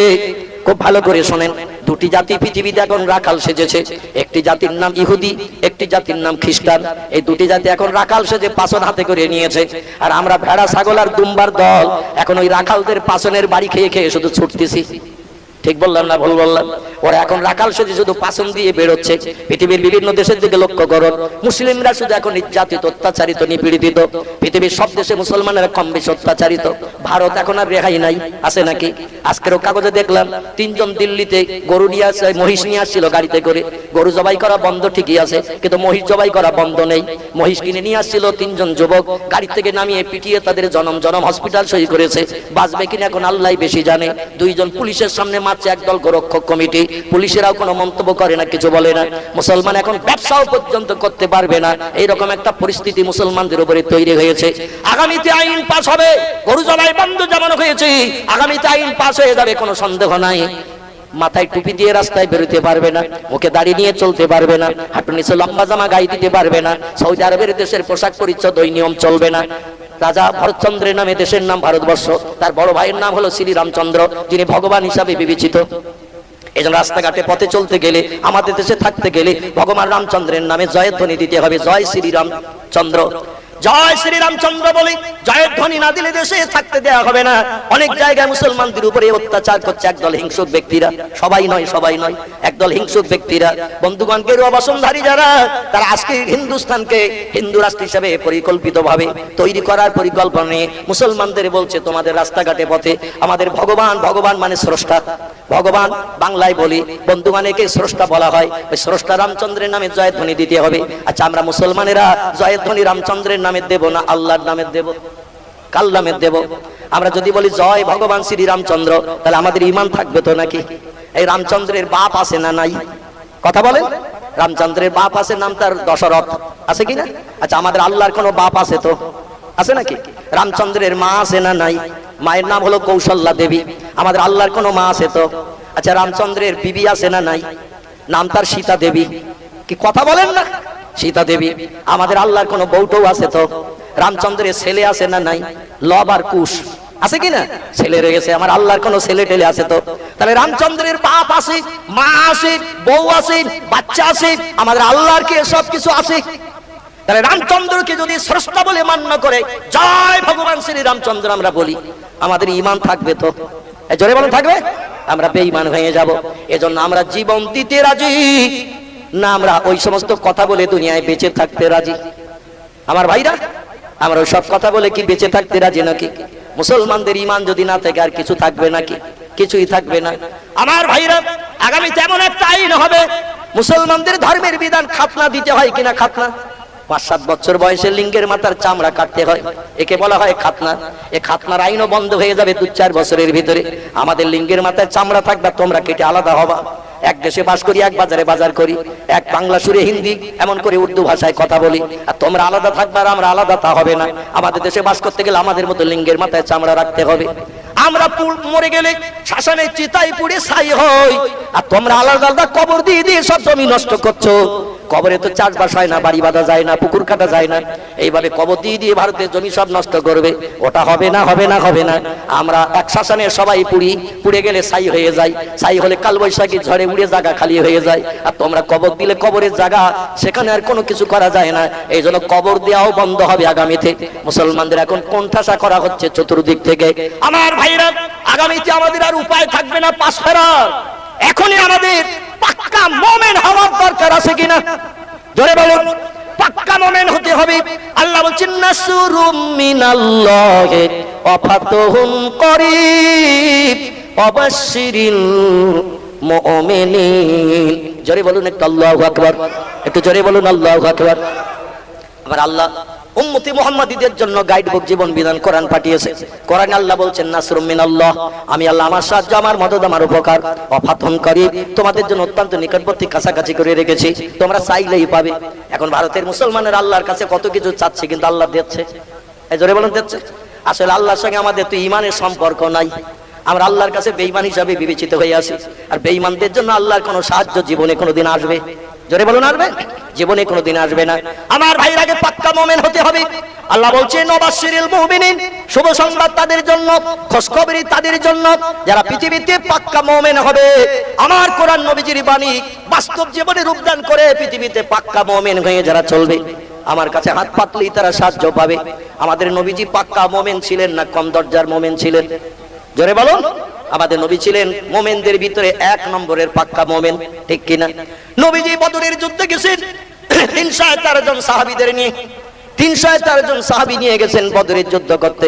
খুব ভালো করে শোনেন, দুটি জাতি পৃথিবীতে এখন রাখাল সেজেছে। একটি জাতির নাম ইহুদি, একটি জাতির নাম খ্রিস্টান। এই দুটি জাতি এখন রাখাল সেজে পাছন হাতে করে নিয়েছে। আর আমরা ভেড়া ছাগল আর দুম্বার দল এখন ওই রাখালদের পাছনের বাড়ি খেয়ে খেয়ে শুধু ছুটতেছি। ঠিক বললাম না ভুল বললাম? ওরা এখন রাখাল সেজে শুধু পাছন দিয়ে বেরোচ্ছে। পৃথিবীর বিভিন্ন দেশের দিকে লক্ষ্য করুন, মুসলিমরা শুধু এখন নির্যাতিত, অত্যাচারিত, নিপীড়িত। পৃথিবীর সব দেশে মুসলমানেরা কম বেশি অত্যাচারিত। ভারত এখন আর রেহাই নাই, আছে নাকি? আজকেরও কাগজে দেখলাম 3 জন দিল্লিতে গরু নিয়ে আসছে, মহিষ নিয়ে আসছিল গাড়িতে করে। গরু জবাই করা বন্ধ ঠিকই আছে, কিন্তু মহিষ জবাই করা বন্ধ নেই। মহিষ কিনে নিয়ে আসছিল 3 জন যুবক, গাড়ি থেকে নামিয়ে পিটিয়ে তাদের জনম জনম হসপিটাল সই করেছে। বাঁচবে কিনা এখন আল্লাহ বেশি জানে। 2 জন পুলিশের সামনে মারছে একদল গোরক্ষক কমিটি, পুলিশেরাও কোনো মন্তব্য করে না, কিছু বলে না। মুসলমান এখন ব্যবসাও পর্যন্ত করতে পারবে না, এইরকম একটা পরিস্থিতি মুসলমানদের উপরে তৈরি হয়েছে। আগামীতে আইন পাস হবে, গরু জবাই বন্ধ যেমন হয়েছে, আগামীতে আইন পাস হয়ে যাবে, কোনো সন্দেহ নাই। মাথায় টুপি দিয়ে রাস্তায় বেরোতে পারবে না, মুখে দাড়ি নিয়ে চলতে পারবে না, হাঁটু নিচে লম্বা জামা গায়ে দিতে পারবে না, সৌদি আরবের দেশের পোশাক পরিচ্ছদ ওই নিয়ম চলবে না। রাজা ভরতচন্দ্রের নামে দেশের নাম ভারতবর্ষ, তার বড় ভাইয়ের নাম হলো শ্রীরামচন্দ্র, যিনি ভগবান হিসাবে বিবেচিত। এই জন্য রাস্তাঘাটে পথে চলতে গেলে, আমাদের দেশে থাকতে গেলে ভগবান রামচন্দ্রের নামে জয়ধ্বনি দিতে হবে, জয় শ্রীরামচন্দ্র, জয় শ্রীরামচন্দ্র বলি। জয়ের ধ্বনি না দিলে দেশে থাকতে দেওয়া হবে না। অনেক জায়গায় মুসলমানদের উপরে অত্যাচার করছে একদল হিংসুক ব্যক্তিরা, সবাই নয়, একদল হিংসুক ব্যক্তিরা। বন্ধুগণ, গেরুয়া বসনধারী যারা, তারা আজকে হিন্দুস্তানকে হিন্দু রাষ্ট্র হিসেবে পরিকল্পিতভাবে তৈরি করার পরিকল্পনা নিয়ে মুসলমানদের বলছে, তোমাদের রাস্তাঘাটে পথে আমাদের ভগবান মানে স্রষ্টা, ভগবান বাংলায় বলি, বন্ধুগণ একে স্রষ্টা বলা হয়, ওই স্রষ্টা রামচন্দ্রের নামে জয়ধ্বনি দিতে হবে। আচ্ছা, আমরা মুসলমানেরা জয়ধ্বনি রামচন্দ্রের নামে দেব না আল্লাহর নামে দেব? কাল নামে দেব? আমরা যদি বলি জয় ভগবান শ্রী রামচন্দ্র, তাহলে আমাদের ঈমান থাকবে তো নাকি? এই রামচন্দ্রের বাপ আছে না নাই? কথা বলেন। রামচন্দ্রের বাপ আছে, নাম তার দশরথ, আছে কিনা? আচ্ছা, আমাদের আল্লাহর কোনো বাপ আছে তো? আছে নাকি? রামচন্দ্রের মা আছে না নাই? মায়ের নাম হলো কৌশল্যা দেবী। আমাদের আল্লাহর কোনো মা আছে তো? আচ্ছা, রামচন্দ্রের বিবি আছে না নাই? নাম তার সীতা দেবী। কি কথা বলেন না? সীতা দেবী। আমাদের আল্লাহর কোনো বউটও আছে তো? রামচন্দ্রের ছেলে আছে না নাই? লব আর কুশ, আছে কিনা? ছেলে রয়েছে। আমার আল্লাহর কোনো ছেলে টেলে আছে তো? তাহলে রামচন্দ্রের বাপ আছে, মা আছে, বউ আছে, বাচ্চা আছে, আমাদের আল্লাহর কি সব কিছু আছে? তাহলে রামচন্দ্রকে যদি স্রষ্টা বলে মান্য করে জয় ভগবান শ্রী রামচন্দ্র আমরা বলি, আমাদের ঈমান থাকবে তো? জোরে বলুন, থাকবে? আমরা বেঈমান হয়ে যাব। এজন্য আমরা জীবন দিতে রাজি না, আমরা ওই সমস্ত কথা বলে দুনিয়ায় বেঁচে থাকতে রাজি? আমার ভাইরা, আমরা ওই সব কথা বলে কি বেঁচে থাকতে রাজি নাকি? মুসলমানদের ঈমান যদি না থাকে আর কিছু থাকবে নাকি? কিছুই থাকবে না। আমার ভাইরা, আগামী তেমন একটা আইন হবে, মুসলমানদের ধর্মের বিধান খাতনা দিতে হয় কিনা? খাতনা 5-7 বছর বয়সে লিঙ্গের মাথার চামড়া কাটতে হয়, একে বলা হয় খাতনা। এই খাতনার আইনও বন্ধ হয়ে যাবে 2-4 বছরের ভিতরে। আমাদের লিঙ্গের মাথায় চামড়া থাকবে, তোমরা কেটে আলাদা হবা। এক দেশে বাস করি, এক বাজারে বাজার করি, এক বাংলা সুরে হিন্দি, এমন করে উর্দু ভাষায় কথা বলি, আর তোমরা আলাদা থাকবে আর আমরা আলাদা, তা হবে না। আমাদের দেশে বাস করতে গেলে আমাদের মতো লিঙ্গের মাথায় চামড়া রাখতে হবে। আমরা মরে গেলে শ্মশানে চিতায় পুড়ে ছাই হই, আর তোমরা আলাদা আলাদা কবর দিয়ে দিয়ে সব জমি নষ্ট করছো। কবরে তো চাষবাস হয় না, বাড়ি বাঁধা যায় না, পুকুর কাটা যায় না, এইভাবে কবর দিয়ে দিয়ে ভারতের জমি সব নষ্ট করবে। ওটা হবে না, হবে না, হবে না। আমরা এক শ্মশানে সবাই পুড়ি, পুড়ে গেলে ছাই হয়ে যায়, ছাই হলে কালবৈশাখী ঝড়ে উড়ে জায়গা খালি হয়ে যায়। আর তোমরা কবর দিলে কবরের জায়গা, সেখানে আর কোনো কিছু করা যায় না। এই জন্য কবর দেওয়াও বন্ধ হবে আগামীতে। মুসলমানদের এখন কোণঠাসা করা হচ্ছে চতুর্দিক থেকে। আমার ভাইরা, আগামীতে আমাদের আর উপায় থাকবে না পাশ ফেরার। এখনই আমাদের পাক্কা মুমিন হওয়ার দরকার আছে কিনা? জোরে বলুন, পাক্কা মুমিন হতে হবে। আল্লাহ বলছেন নাসরুম মিনাল্লাহি ওয়া ফাতহুন করিব ওয়াবাশশিরিল মুমিনিন। জোরে বলুন একটু আল্লাহু আকবার, একটু জোরে বলুন আল্লাহু আকবার। আবার আল্লাহ উম্মতি মুহাম্মাদীদের জন্য গাইড বুক, জীবন বিধান কোরআন পাঠিয়েছে। কোরআনে আল্লাহ বলছেন নাসরুম মিনাল্লাহ, আমি আল্লাহ আমার সাহায্য, আমার মদদ, আমার উপকার, ওয়া ফাতহুন করিব, তোমাদের জন্য অত্যন্ত নিকটবর্তী, কাছাকাছি করে রেখেছি, তোমরা চাইলেই পাবে। এখন ভারতের মুসলমানের আল্লাহর কাছে কত কিছু চাচ্ছে, কিন্তু আল্লাহ দিচ্ছে? এই জোরে বলুন, দিচ্ছে? আসলে আল্লাহর সঙ্গে আমাদের তো ঈমানের সম্পর্ক নাই। আমরা আল্লাহর কাছে বেঈমান হিসাবে বিবেচিত হয়ে আছি। আর বেঈমানদের জন্য আল্লাহর কোনো সাহায্য জীবনে কোনোদিন আসবে? জোরে বলুন, আসবে? জীবনে কোনোদিন আসবে না। আমার ভাইয়ের আগে পাক্কা মুমিন হতে হবে। আল্লাহ বলছেন ওয়াবাশশিরিল মুমিনিন, শুভ সংবাদ তাদের জন্য, খুশখবরি তাদের জন্য যারা পৃথিবীতে পাক্কা মুমিন হবে। আমার কোরআন নবীজির বাণী বাস্তব জীবনে রূপদান করে পৃথিবীতে পাক্কা মুমিন হয়ে যারা চলবে, আমার কাছে হাত পাতলেই তারা সাহায্য পাবে। আমাদের নবীজি পাক্কা মুমিন ছিলেন না কম দরজার মুমিন ছিলেন? জোরে বলুন। আমাদের নবী ছিলেন মুমিনদের ভিতরে 1 নম্বরের পাক্কা মুমিন, ঠিক কিনা? নবীজি বদরের যুদ্ধে গেছেন 304 জন সাহাবীদের নিয়ে, 304 জন সাহাবী নিয়ে গেছেন বদরের যুদ্ধ করতে।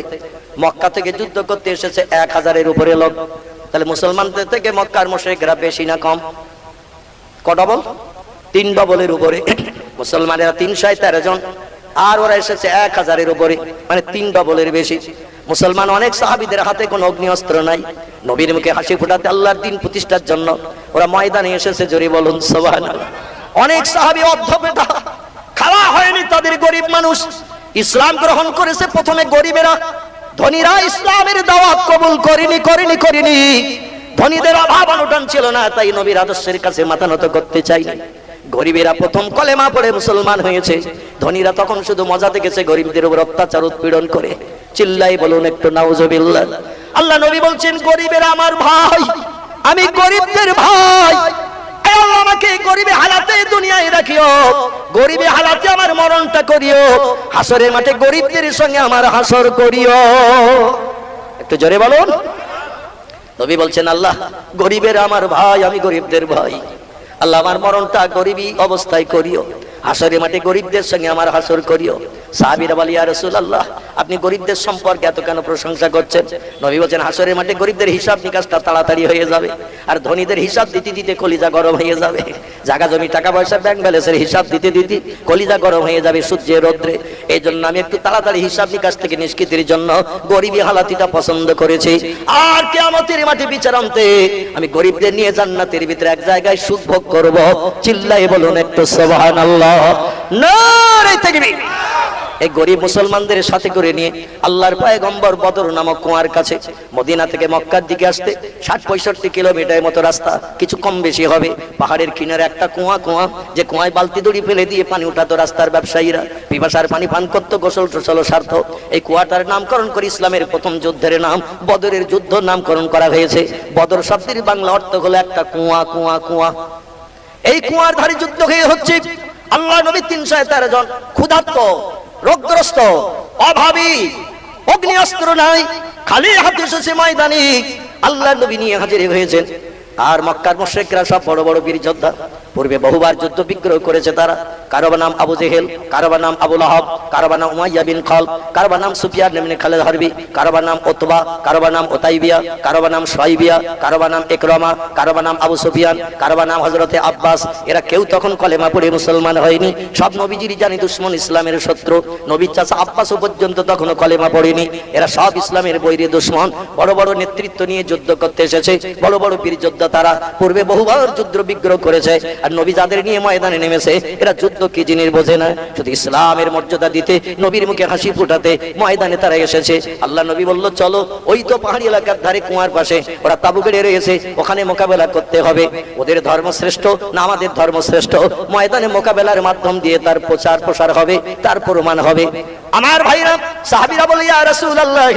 মক্কা থেকে যুদ্ধ করতে এসেছে 1000-এর উপরে লোক। তাহলে মুসলমানদের থেকে মক্কার মুশরিকরা বেশি না কম? ক ডবল? 3 ডবলের উপরে। মুসলমানেরা 313 জন, আর ওরা এসেছে 1000-এর উপরে, মানে 3 ডবলের বেশি। মুসলমান অনেক সাহাবীদের হাতে কোনো অগ্নিঅস্ত্র নাই, নবীর মুখে হাসি ফোটাতে আল্লাহর দ্বীন প্রতিষ্ঠার জন্য ওরা ময়দানে এসেছে। জোরে বলুন সুবহানাল্লাহ। অনেক সাহাবী অর্ধপেটা, খাওয়া হয়নি তাদের, গরিব মানুষ, ইসলাম গ্রহণ করেছে প্রথমে গরিবেরা। ধনীরা ইসলামের দাওয়াত কবুল করেনি। ধনীদের অভাব অনটন ছিল না, তাই নবীর আদর্শের কাছে মাথা নত করতে চাইনি। গরিবেরা প্রথম কলেমা পড়ে মুসলমান হয়েছে। ধনীরা তখন শুধু মজা দেখেছে গরিবদের উপর অত্যাচার উৎপীড়ন করে। চিল্লাই বলুন একটু নাউজুবিল্লাহ। আল্লাহ নবী বলছেন, গরিবেরা আমার ভাই, আমি গরিবদের ভাই। আল্লাহ আমাকে গরিবে হালাতে দুনিয়ায় রাখিও, গরিবে হালাতে আমার মরণটা করিও, হাসরের মাঠে গরিবদের সঙ্গে আমার হাসর করিও। একটু জোরে বলুন। নবী বলছেন, আল্লাহ গরিবের আমার ভাই, আমি গরিবদের ভাই। আল্লাহ আমার মরণটা গরিবী অবস্থায় করিও, হাসরের মাঠে গরিবদের সঙ্গে আমার হাসর করিও। সাহাবীরা বলে, ইয়া রাসূলুল্লাহ, আপনি গরিবদের সম্পর্কে এত কেন প্রশংসা করছেন? নবী বলেন, হাসরের মাঠে গরিবদের হিসাব নিকাশটা তাড়াতাড়ি হয়ে যাবে, আর ধনীদের হিসাব দিতে দিতে কলিজা গরম হয়ে যাবে। জায়গা জমি টাকা পয়সা ব্যাংক ব্যালেন্সের হিসাব দিতে দিতে কলিজা গরম হয়ে যাবে সূর্যের রৌদ্রে। এই জন্য আমি একটু তাড়াতাড়ি হিসাব নিকাশ থেকে নিষ্কৃতির জন্য গরিবী হালাতিটা পছন্দ করেছি। আর কিয়ামতের মাঠে বিচার আনতে আমি গরিবদের নিয়ে জান্নাতের ভিতরে এক জায়গায় সুখ ভোগ করব। চিল্লাই বলুন একটু সুবহানাল্লাহ, নারে তাকবীর। এই গরিব মুসলমানদের সাথে করে নিয়ে আল্লাহর পয়গম্বর বদর নামক কুয়ার কাছে, মদিনা থেকে মক্কার দিকে আসতে 60-65 কিলোমিটারের মতো রাস্তা, কিছু কম বেশি হবে। পাহাড়ের কিনারে একটা কুয়া, যে কুয়ায় বালতি দড়ি ফেলে দিয়ে পানি উঠাতো রাস্তার ব্যবসায়ীরা, পিপাসার পানি পান করতো, গোসল টোসল সারত। এই কুয়াটার নামকরণ করে ইসলামের প্রথম যুদ্ধের নাম বদরের যুদ্ধ নামকরণ করা হয়েছে। বদর শব্দের বাংলা অর্থ হলো একটা কুয়া। এই কুয়ার ধারে যুদ্ধ হয়ে হচ্ছে। আল্লাহ নবী 313 জন ক্ষুধার্ত, রোগগ্রস্ত, অভাবী, অগ্নিঅস্ত্র নাই, খালি হাতে এসেছে ময়দানে। আল্লাহ নবী নিয়ে হাজির হয়েছেন। আর মক্কার মুশরিকরা সব বড় বড় বীর যোদ্ধা, পূর্বে বহুবার যুদ্ধ বিগ্রহ করেছে তারা। কারো নাম আবু জেহেল, কারো নাম আবু লাহাব, কারো নাম উমাইয়া বিন খালদ, কারো নাম সুফিয়ান ইবনে খালিদ হারবি, কারো নাম উতবা, কারো নাম উতাইবিয়া, কারো নাম শুআইবিয়া, কারো নাম ইকরামা, কারো নাম আবু সুফিয়ান, কারো নাম হযরতে আব্বাস। এরা কেউ তখন কলেমা পড়ে মুসলমান হয়নি। সব নবীজির জানি দুশমন, ইসলামের শত্রু। নবীর চাচা আব্বাসও পর্যন্ত তখনও কলেমা পড়েনি। এরা সব ইসলামের বৈরী দুশমন। বড় বড় নেতৃত্ব নিয়ে যুদ্ধ করতে এসেছে, বড় বড় বীর যোদ্ধা তারা, পূর্বে বহুবার যুদ্ধ বিগ্রহ করেছে। আর নবী যাদের নিয়ে ময়দানে নেমেছে, এরা যুদ্ধ কি জিনিস বোঝে না, শুধু ইসলামের মর্যাদা দিতে, নবীর মুখে হাসি ফুটাতে ময়দানে তারা এসেছে। আল্লাহ নবী বলল, চলো ওই তো পাহাড়ি এলাকার ধারে কুয়ার পাশে ওরা তাবু গেড়ে রয়েছে, ওখানে মোকাবেলা করতে হবে। ওদের ধর্ম শ্রেষ্ঠ না আমাদের ধর্ম শ্রেষ্ঠ, ময়দানে মোকাবেলার মাধ্যম দিয়ে তার প্রচার প্রসার হবে, তার প্রমাণ হবে। আমার ভাইরা সাহাবীরা বলে, ইয়া রাসূলুল্লাহ,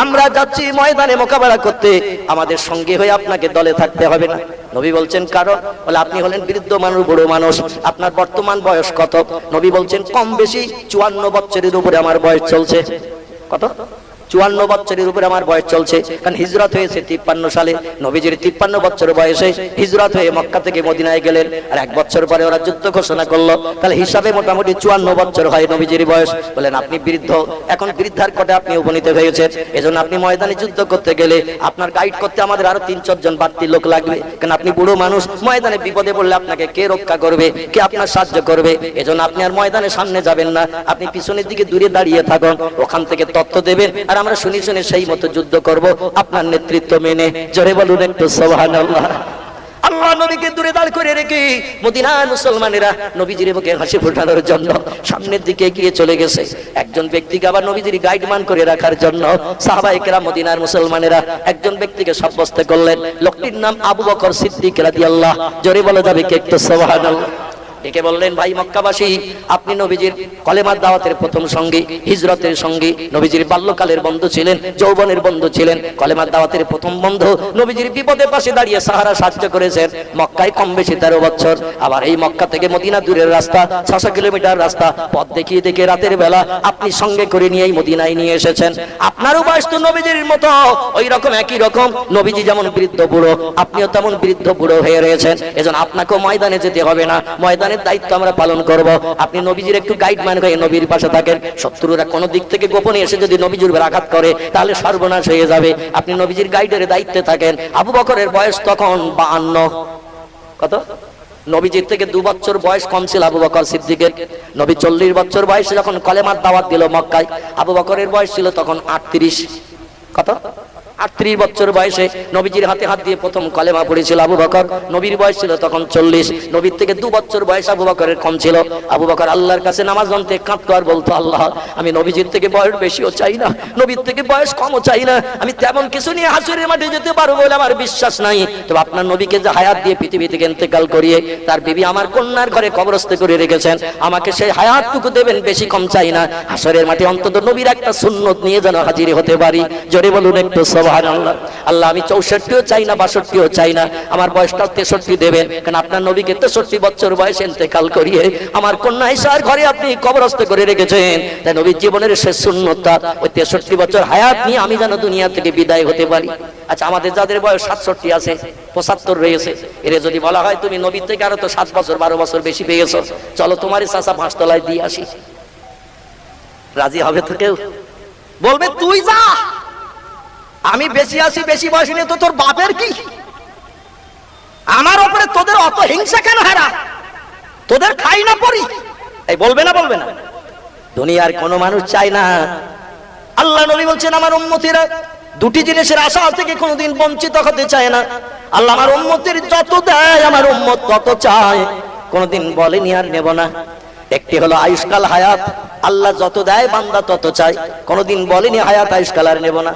আমরা যাচ্ছি ময়দানে মোকাবেলা করতে, আমাদের সঙ্গে হয়ে আপনাকে দলে থাকতে হবে না। নবী বলছেন, কারণ? বলে, আপনি হলেন বৃদ্ধ মানুষ, বুড়ো মানুষ, আপনার বর্তমান বয়স কত? নবী বলছেন, কম বেশি 54 বছরের উপরে আমার বয়স চলছে। কত? 54 বছরের উপরে আমার বয়স চলছে। কারণ হিজরত হয়েছে 53 সালে। নবীজির 53 বছর বয়সে হিজরত হয়ে মক্কা থেকে মদিনায় গেলেন। আর 1 বছর পরে ওরা যুদ্ধ ঘোষণা করলো। তাহলে হিসাবে মোটামুটি 54 বছর হয় নবীজির বয়স। বলেন, আপনি বৃদ্ধ, এখন বৃদ্ধার কোটে আপনি উপনীত হয়েছেন। এজন্য আপনি ময়দানে যুদ্ধ করতে গেলে আপনার গাইড করতে আমাদের আরো 3-4 জন বাড়তি লোক লাগবে। কারণ আপনি বুড়ো মানুষ, ময়দানে বিপদে পড়লে আপনাকে কে রক্ষা করবে, কে আপনার সাহায্য করবে? এজন্য আপনি আর ময়দানে সামনে যাবেন না, আপনি পিছনের দিকে দূরে দাঁড়িয়ে থাকুন, ওখান থেকে তথ্য দেবেন, আর আমরা শুনে শুনে সেই মতো যুদ্ধ করব আপনার নেতৃত্ব মেনে। জোরে বলুন একটু সুবহানাল্লাহ। আল্লাহ নবীকে দূরে দাঁড় করে রেখে মদিনার মুসলমানেরা নবীজির মুখে হাসি ফোটানোর জন্য সামনের দিকে এগিয়ে চলে গেছে। একজন ব্যক্তিকে আবার নবীজির গাইডম্যান করে রাখার জন্য সাহাবায়ে কেরাম মদিনার মুসলমানেরা একজন ব্যক্তিকে সাব্যস্ত করলেন। লোকটির নাম আবু বকর সিদ্দিক রাদিয়াল্লাহু। জোরে বলা যাবে কি একটু সুবহানাল্লাহ? ডেকে বললেন, ভাই মক্কাবাসী, আপনি নবীজির কলেমার দাওয়াতের প্রথম সঙ্গী, হিজরতের সঙ্গী, নবীজির বাল্যকালের বন্ধু ছিলেন, যৌবনের বন্ধু ছিলেন, কলেমার দাওয়াতের প্রথম বন্ধু, নবীজির বিপদে পাশে দাঁড়িয়ে সাহারা সাহায্য করেছেন। মক্কায় কম বেশি 13 বছর। আবার এই মক্কা থেকে মদিনা দূরের রাস্তা, 600 কিলোমিটার রাস্তা, পথ দেখিয়ে দেখে রাতের বেলা আপনি সঙ্গে করে নিয়ে মদিনায় নিয়ে এসেছেন। আপনারও বয়স তো নবীজির মতো, ওই রকম একই রকম। নবীজি যেমন বৃদ্ধ বুড়ো, আপনিও তেমন বৃদ্ধ বুড়ো হয়ে রয়েছেন। এজন্য আপনাকেও ময়দানে যেতে হবে না, ময়দানের দায়িত্ব আমরা পালন করব। আপনি নবীজির একটু গাইডম্যান হয়ে নবীর পাশে থাকেন। শত্রুরা কোন দিক থেকে গোপনে এসে যদি নবীজির উপর আঘাত করে, তাহলে সর্বনাশ হয়ে যাবে। আপনি নবীজির গাইডের দায়িত্বে থাকেন। আবু বকরের বয়স তখন 52। কত? নবীজির থেকে 2 বছর বয়স কম ছিল আবু বকর সিদ্দিকের। নবী 40 বছর বয়সে যখন কলেমার দাওয়াত দিল মক্কায়, আবু বকরের বয়স ছিল তখন 38। কত? 38 বছর বয়সে নবীজির হাতে হাত দিয়ে প্রথম কলেমা পড়েছিল আবু বকর। নবীর বয়স ছিল তখন 40। নবীর থেকে 2 বছর বয়স আবু বকরের কম ছিল। আবু বকর আল্লাহর কাছে নামাজ আনতে কাঁদতো আর বলতো, আল্লাহ আমি নবীজির থেকে বয়স বেশিও চাই না, নবীর থেকে বয়স কমও চাই না, আমি তেমন কিছু নিয়ে হাসরের মাঠে যেতে পারবো বলে আমার বিশ্বাস নাই। তবে আপনার নবীকে যে হায়াত দিয়ে পৃথিবী থেকে ইন্তেকাল করিয়ে তার বিবি আমার কন্যার ঘরে কবরস্থ করে রেখেছেন, আমাকে সেই হায়াতটুকু দেবেন, বেশি কম চাই না। হাসরের মাঠে অন্তত নবীর একটা সুন্নত নিয়ে যেন হাজির হতে পারি। জোরে বলুন একটু সুবহানাল্লাহ। আল্লাহ আমি 64ও চাই না, 62ও চাই না, আমার বয়সটা 63 দেবেন, কারণ আপনার নবীকে 63 বছর বয়সে ইন্তেকাল করিয়ে আমার কন্যা ঈশার ঘরে আপনি কবরস্থ করে রেখেছেন। তাই নবীর জীবনের শেষ সুন্নতটা ওই 63 বছর হায়াত নিয়ে আমি যেন দুনিয়া থেকে বিদায় হতে পারি। আচ্ছা, আমাদের যাদের বয়স 67 আছে, 75 রয়েছে, এরে যদি বলা হয় তুমি নবীর থেকে আরো তো 7 বছর 12 বছর বেশি পেয়েছো, চলো তোমারই চাচা পাঁচতলায় দিয়ে আসি, রাজি হবে তো কেউ? বলবে তুই যা, আমি বেশি আছি, বেশি বয়স নিয়ে তো তোর বাপের কি, আমার উপরে তোদের অত হিংসা কেন? হেরা তোদের খাই না পড়ি, এই বলবে না? বলবে না? দুনিয়ার কোনো মানুষ চায় না। আল্লাহ নবী বলছেন আমার উম্মতিরা দুটি জিনিসের আশা থেকে কোনোদিন বঞ্চিত হতে চায় না। আল্লাহ আমার উম্মতের যত দেয় আমার উম্মত তত চায়, কোনোদিন বলেনি আর নেব না। একটি হলো আয়ুষ্কাল হায়াত, আল্লাহ যত দেয় বান্দা তত চায়, কোনোদিন বলেনি হায়াত আয়ুষ্কাল আর নেব না।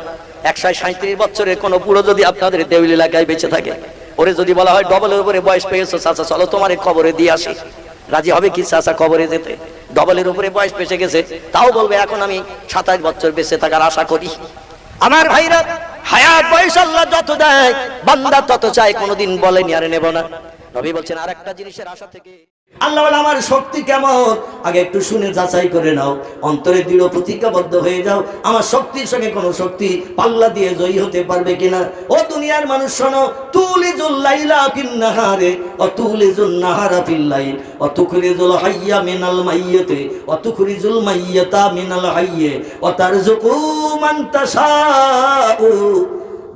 137 বছরের কোন বুড়ো যদি আপনাদের দেউল এলাকায় বেঁচে থাকে, ওরে যদি বলা হয় ডবলের উপরে বয়স পেয়েছো চাচা চলো তোমার কবরে দিয়ে আসি, রাজি হবে কি চাচা কবরে যেতে? ডবলের উপরে বয়স পেছে গেছে, তাও বলবে এখন আমি 27 বছর বেঁচে থাকার আশা করি। আমার ভাইরা, হায়াত বয়স আল্লাহ যত দেয় বান্দা তত চায়, কোনোদিন বলেনি আর নেব না। নবী বলছেন আর একটা জিনিসের আশা থেকে আল্লাহ বলে আমার শক্তি কেমন আগে একটু শুনে যাচাই করে নাও, অন্তরে দৃঢ় প্রতিজ্ঞাবদ্ধ হয়ে যাও, আমার শক্তির সঙ্গে কোন শক্তি পাল্লা দিয়ে জয়ী হতে পারবে কিনা। ও দুনিয়ার মানুষ শোনো, তুলিজুল লাইলা ফিন নাহারে ওয়া তুলিজুন নাহারা ফিল লাইল ওয়া তুখরিজুল হাইয়া মিনাল মাইয়িতি ওয়া তুখরিজুল মাইয়িতা মিনাল হাইয়্যি ওয়া তারযুকু মান তাশাউ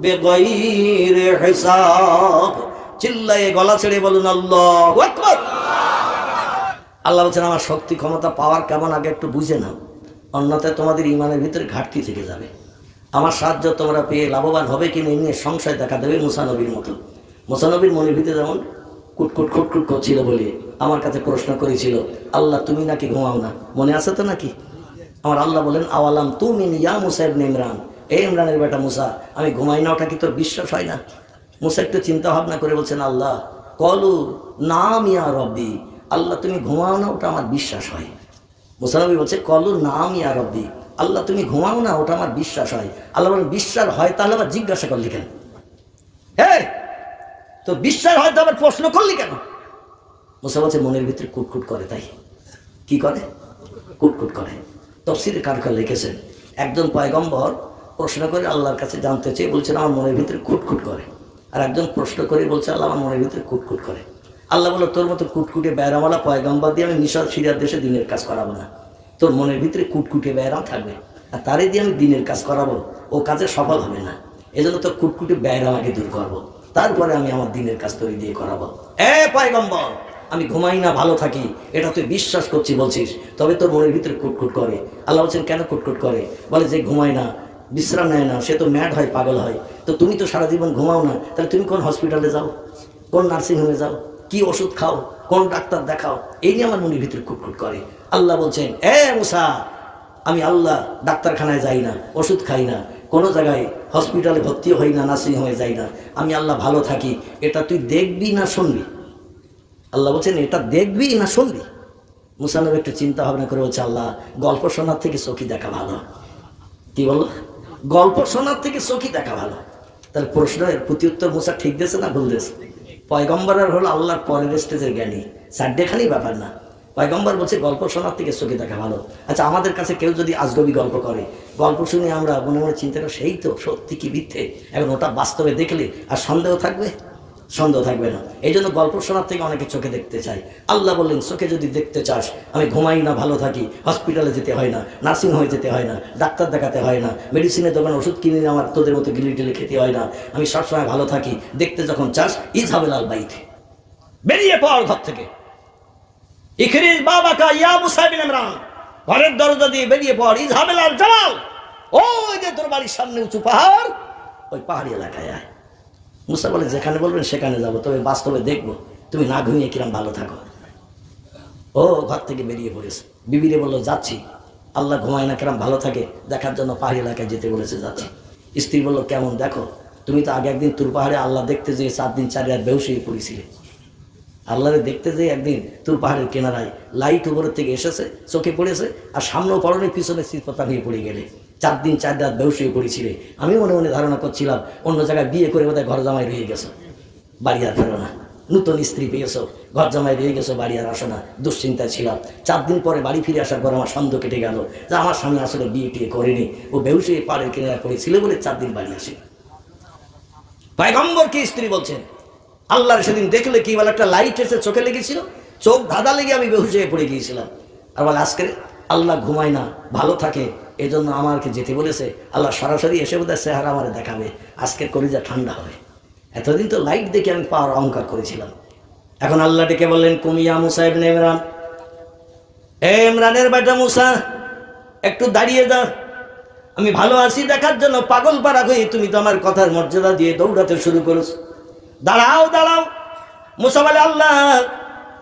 বিগাইরি হিসাব। চিল্লায়ে গলা ছেড়ে বলুন আল্লাহু আকবার। আল্লাহ বলছেন আমার শক্তি ক্ষমতা পাওয়ার কেমন আগে একটু বুঝে নাও, অন্যথায় তোমাদের ইমানের ভিতরে ঘাটতি থেকে যাবে। আমার সাহায্য তোমরা পেয়ে লাভবান হবে কিনা এই নিয়ে সংশয় দেখা দেবে মুসা নবীর মতো। মুসা নবীর মনের ভিতরে যেমন কুটকুট খুটকুট করছিল বলে আমার কাছে প্রশ্ন করেছিল, আল্লাহ তুমি নাকি ঘুমাও না, মনে আছে তো নাকি? আমার আল্লাহ বলেন আওয়ালাম তুমিন ইয়া মুসা ইবনে ইমরান, এই ইমরানের বেটা মুসা আমি ঘুমাই না, ওটা কি তোর বিশ্বাস হয় না? মুসা একটু চিন্তা ভাবনা করে বলছেন আল্লাহ কলু নাম ইয়া রব্বি, আল্লাহ তুমি ঘুমাও না ওটা আমার বিশ্বাস হয়। মুসা নবী বলছে কলু নাম ইয়া রব্বি, আল্লাহ তুমি ঘুমাও না ওটা আমার বিশ্বাস হয়। আল্লাহ বলেন বিশ্বাস হয় তাহলে আবার জিজ্ঞাসা করলি কেন? হ্যাঁ তো বিশ্বাস হয় তো আবার প্রশ্ন করলি কেন? মুসা বলছে মনের ভিতরে কুটকুট করে, তাই কি করে? কুটকুট করে। তাফসীরে কারকার লিখেছেন একজন পয়গম্বর প্রশ্ন করে আল্লাহর কাছে জানতে চেয়ে বলছেন আমার মনের ভিতরে খুটখুট করে, আর একজন প্রশ্ন করে বলছে আল্লাহ আমার মনের ভিতরে কুটকুট করে। আল্লাহ বলো তোর মতো কুটকুটে ব্যায়ামওয়ালা পয়গম্বর দিয়ে আমি মিশর সিরিয়ার দেশে দিনের কাজ করাবো না, তোর মনের ভিতরে কুটকুটে ব্যায়াম থাকবে আর তারে দিয়ে আমি দিনের কাজ করাবো, ও কাজে সফল হবে না। এই জন্য তোর কুটকুটে ব্যায়াম আগে দূর করবো, তারপরে আমি আমার দিনের কাজ তৈরি দিয়ে করাবো। পয়গম্বর আমি ঘুমাই না ভালো থাকি এটা তুই বিশ্বাস করছি বলছিস, তবে তোর মনের ভিতরে কুটকুট করে। আল্লাহ বলছেন কেন কুটকুট করে? বলে যে ঘুমায় না বিশ্রাম নেয় না সে তো ম্যাড হয়, পাগল হয়। তো তুমি তো সারা জীবন ঘুমাও না, তাহলে তুমি কোন হসপিটালে যাও, কোন নার্সিংহোমে যাও, কি ওষুধ খাও, কোন ডাক্তার দেখাও, এই নিয়ে আমার মনের ভিতরে কুটকুট করে। আল্লাহ বলছেন মুসা আমি আল্লাহ ডাক্তারখানায় যাই না, ওষুধ খাই না, কোনো জায়গায় হসপিটালে ভর্তিও হই না, নার্সিংহোমে যাই না, আমি আল্লাহ ভালো থাকি, এটা তুই দেখবি না শুনবি? আল্লাহ বলছেন এটা দেখবি না শুনবি? মুসা নবী একটু চিন্তা ভাবনা করে বলছে আল্লাহ গল্প শোনার থেকে চোখে দেখা ভালো। কি বললো? গল্প শোনার থেকে চোখে দেখা ভালো। তাহলে প্রশ্নের প্রতি উত্তর মুসা ঠিক দিয়েছে না ভুল দিয়েছে? পয়গম্বর হলো আল্লাহর পরের স্টেজের জ্ঞানী, চারটেখানি ব্যাপার না। পয়গম্বর বলছে গল্প শোনার থেকে চোখে দেখা ভালো। আচ্ছা আমাদের কাছে কেউ যদি আজগবি গল্প করে, গল্প শুনে আমরা মনে মনে চিন্তা করি সেই তো সত্যি কি মিথ্যে, এখন ওটা বাস্তবে দেখলে আর সন্দেহ থাকবে? সন্দেহ থাকবে না। এই জন্য গল্প শোনার থেকে অনেকে চোখে দেখতে চায়। আল্লাহ বললেন চোখে যদি দেখতে চাস আমি ঘুমাই না ভালো থাকি, হসপিটালে যেতে হয় না, নার্সিং হোমে যেতে হয় না, ডাক্তার দেখাতে হয় না, মেডিসিনের দোকানে ওষুধ কিনে আমার তোদের মতো গিলি টিলে খেতে হয় না, আমি সবসময় ভালো থাকি, দেখতে যখন চাস ইজহাবুল আল বাইতে, বেরিয়ে পড় ঘর থেকে। ইখরিজ বাবাকা ইয়া মুসা ইবনে ইমরান, ঘরের দরজা দিয়ে বেরিয়ে পড়। ইজহাবিল আল জালাল, ওই যে তোর বাড়ির সামনে উঁচু পাহাড়, ওই পাহাড়ি এলাকায় আয়। মুসা বলে যেখানে বলবেন সেখানে যাব, তবে বাস্তবে দেখবো তুমি না ঘুমিয়ে কিরম ভালো থাকো। ও ঘর থেকে বেরিয়ে পড়েছে। বিবিরে বললো যাচ্ছি, আল্লাহ ঘুমায় না কিরম ভালো থাকে দেখার জন্য পাহাড়ি এলাকায় যেতে বলেছে, যাচ্ছি। স্ত্রী বললো কেমন দেখো, তুমি তো আগে একদিন তুর পাহাড়ে আল্লাহ দেখতে যেয়ে 4 দিন 4 রাত বেহুশ হয়ে পড়েছিলে। আল্লাহরে দেখতে যেয়ে একদিন তুর পাহাড়ের কেনারায় লাইট উপরের থেকে এসেছে, চোখে পড়েছে, আর সামনেও পড়নে পিছনে শীতপতা নিয়ে পড়ে গেলে 4 দিন 4 রাত বেহুশ হয়ে পড়েছিলে। আমি মনে মনে ধারণা করছিলাম অন্য জায়গায় বিয়ে করে বোধহয় ঘর জামাই রয়ে গেছো, বাড়ি আর ফেরো না। নূতন স্ত্রী পেয়েছো, ঘর জামাই রয়ে গেছো, বাড়ি আর আসো না। দুশ্চিন্তায় ছিলাম। 4 দিন পরে বাড়ি ফিরে আসার পর আমার সন্দেহ কেটে গেল যে আমার স্বামী আসলে বিয়ে টিয়ে করেনি, ও বেহুশ হয়ে পাড়ের কেনারা পড়েছিল বলে 4 দিন বাড়ি আসে। পয়গম্বর কি স্ত্রী বলছেন, আল্লাহর সেদিন দেখলে কি বলে একটা লাইট এসে চোখে লেগেছিল, চোখ ধাঁধা লেগে আমি বেহুশ হয়ে পড়ে গিয়েছিলাম। আর বলে আজকে আল্লাহ ঘুমায় না ভালো থাকে, এজন্য আমাকে যেতে বলেছে। আল্লাহ সরাসরি এসে বোধহয় চেহারা আমার দেখাবে, আজকের কলিজা ঠান্ডা হবে। এতদিন তো লাইট দেখে আমি পাওয়ার অহংকার করেছিলাম। এখন আল্লাহ ডেকে বললেন কুমিয়া মুসা ইবনে ইমরান, এ ইমরানের বেটা মুসা, একটু দাঁড়িয়ে যা। আমি ভালো আছি দেখার জন্য পাগল পাড়া হয়ে তুমি তো আমার কথার মর্যাদা দিয়ে দৌড়াতে শুরু করেছো। দাঁড়াও দাঁড়াও। মুসা বলে আল্লাহ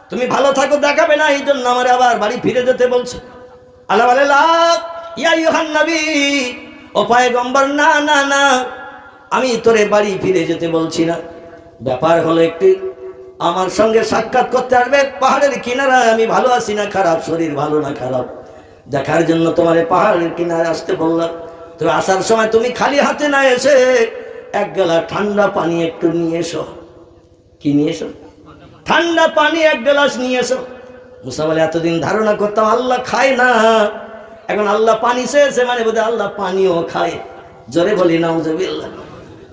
তুমি ভালো থাকো দেখাবে না, এই জন্য আমার আবার বাড়ি ফিরে যেতে বলছো। আল্লাহ বলে লা ইয়া আইয়ুহান নবী, ও পয়গম্বর, না না না, আমি তোরে বাড়ি ফিরে যেতে বলছি না। ব্যাপার হলো একটি, আমার সঙ্গে সাক্ষাৎ করতে আসবে পাহাড়ের কিনারায়। আমি ভালো আছি না খারাপ, শরীর ভালো না খারাপ, দেখার জন্য তোমার পাহাড়ের কিনারে আসতে বললাম। তুমি আসার সময় তুমি খালি হাতে না এসে 1 গ্লাস ঠান্ডা পানি একটু নিয়ে এসো। কি নিয়ে এসো? ঠান্ডা পানি 1 গ্লাস নিয়ে এসো। মুসা বলে এতদিন ধারণা করতাম আল্লাহ খায় না, এখন আল্লাহ পানি চেয়েছে মানে বোধহয় আল্লাহ পানিও খায়। জোরে বলি নাউজুবিল্লাহ।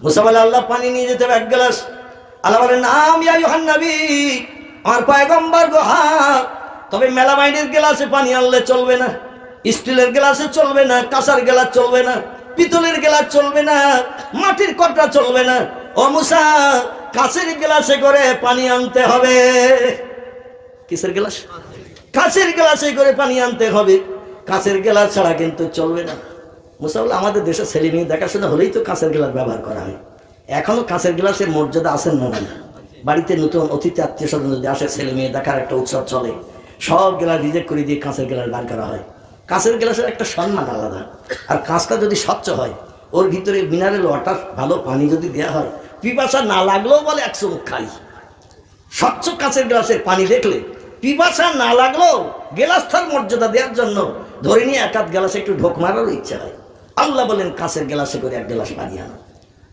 মুসা বলে আল্লাহ পানি নিয়ে যেতে হবে 1 গ্লাস। আল্লাহ বলে নাম ইয়া আইয়ুহান নবী, আমার পয়গম্বর গো, হ্যাঁ, তবে মেলামাইনের গ্লাসে পানি আনলে চলবে না, স্টিলের গ্লাসে চলবে না, কাঁসার গ্লাস চলবে না, পিতলের গ্লাস চলবে না, মাটির কটরা চলবে না। ও মুসা, কাঁচের গ্লাসে করে পানি আনতে হবে। কিসের গ্লাস? কাঁচের গ্লাসে করে পানি আনতে হবে, কাঁচের গ্লাস ছাড়া কিন্তু চলবে না। মুসা বলে আমাদের দেশে ছেলে মেয়ে দেখাশোনা হলেই তো কাঁচের গ্লাস ব্যবহার করা হয়। এখনো কাঁচের গ্লাসের মর্যাদা আছেন না? বাড়িতে নতুন অতিথি আত্মীয় স্বজন যদি আসে, ছেলে মেয়ে দেখার একটা উৎসব চলে, সব গ্লাস রিজেক্ট করে দিয়ে কাঁচের গ্লাস বার করা হয়। কাঁচের গ্লাসের একটা সম্মান আলাদা। আর কাঁচটা যদি স্বচ্ছ হয়, ওর ভিতরে মিনারেল ওয়াটার ভালো পানি যদি দেওয়া হয়, পিপাসা না লাগলেও বলে 100 মুখ খাই। স্বচ্ছ কাঁচের গ্লাসের পানি দেখলে পিপাসা না লাগলেও গ্লাসটার মর্যাদা দেওয়ার জন্য ধরে নিয়ে 1 গ্লাসে একটু ঢোক মারারও ইচ্ছা হয়। আল্লাহ বলেন কাঁচের গ্লাসে করে 1 গ্লাস পানি আনো।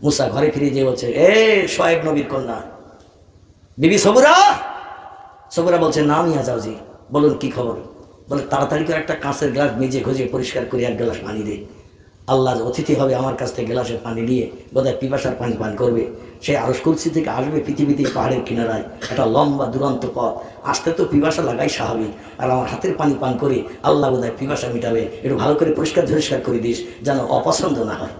মুসা ঘরে ফিরে যেয়ে বলছে, এ শোয়েব নবীর কন্যা বিবি সবুরা। সবুরা বলছে না মিয়া যাওজি, বলুন কি খবর? বলে তাড়াতাড়ি করে একটা কাঁচের গ্লাস মেজে ঘষে পরিষ্কার করে 1 গ্লাস পানি দে। আল্লাহ অতিথি হবে আমার কাছ থেকে গ্লাসের পানি নিয়ে বোধহয় পিপাসার পানি পান করবে। সে আরশ কুরসি থেকে আসবে পৃথিবীতে পাহাড়ের কিনারায়, একটা লম্বা দুরন্ত পথ, আসতে তো পিপাসা লাগাই স্বাভাবিক। আর আমার হাতের পানি পান করে আল্লাহ বোধহয় পিপাসা মিটাবে। একটু ভালো করে পরিষ্কার করে দিস যেন অপছন্দ না হয়।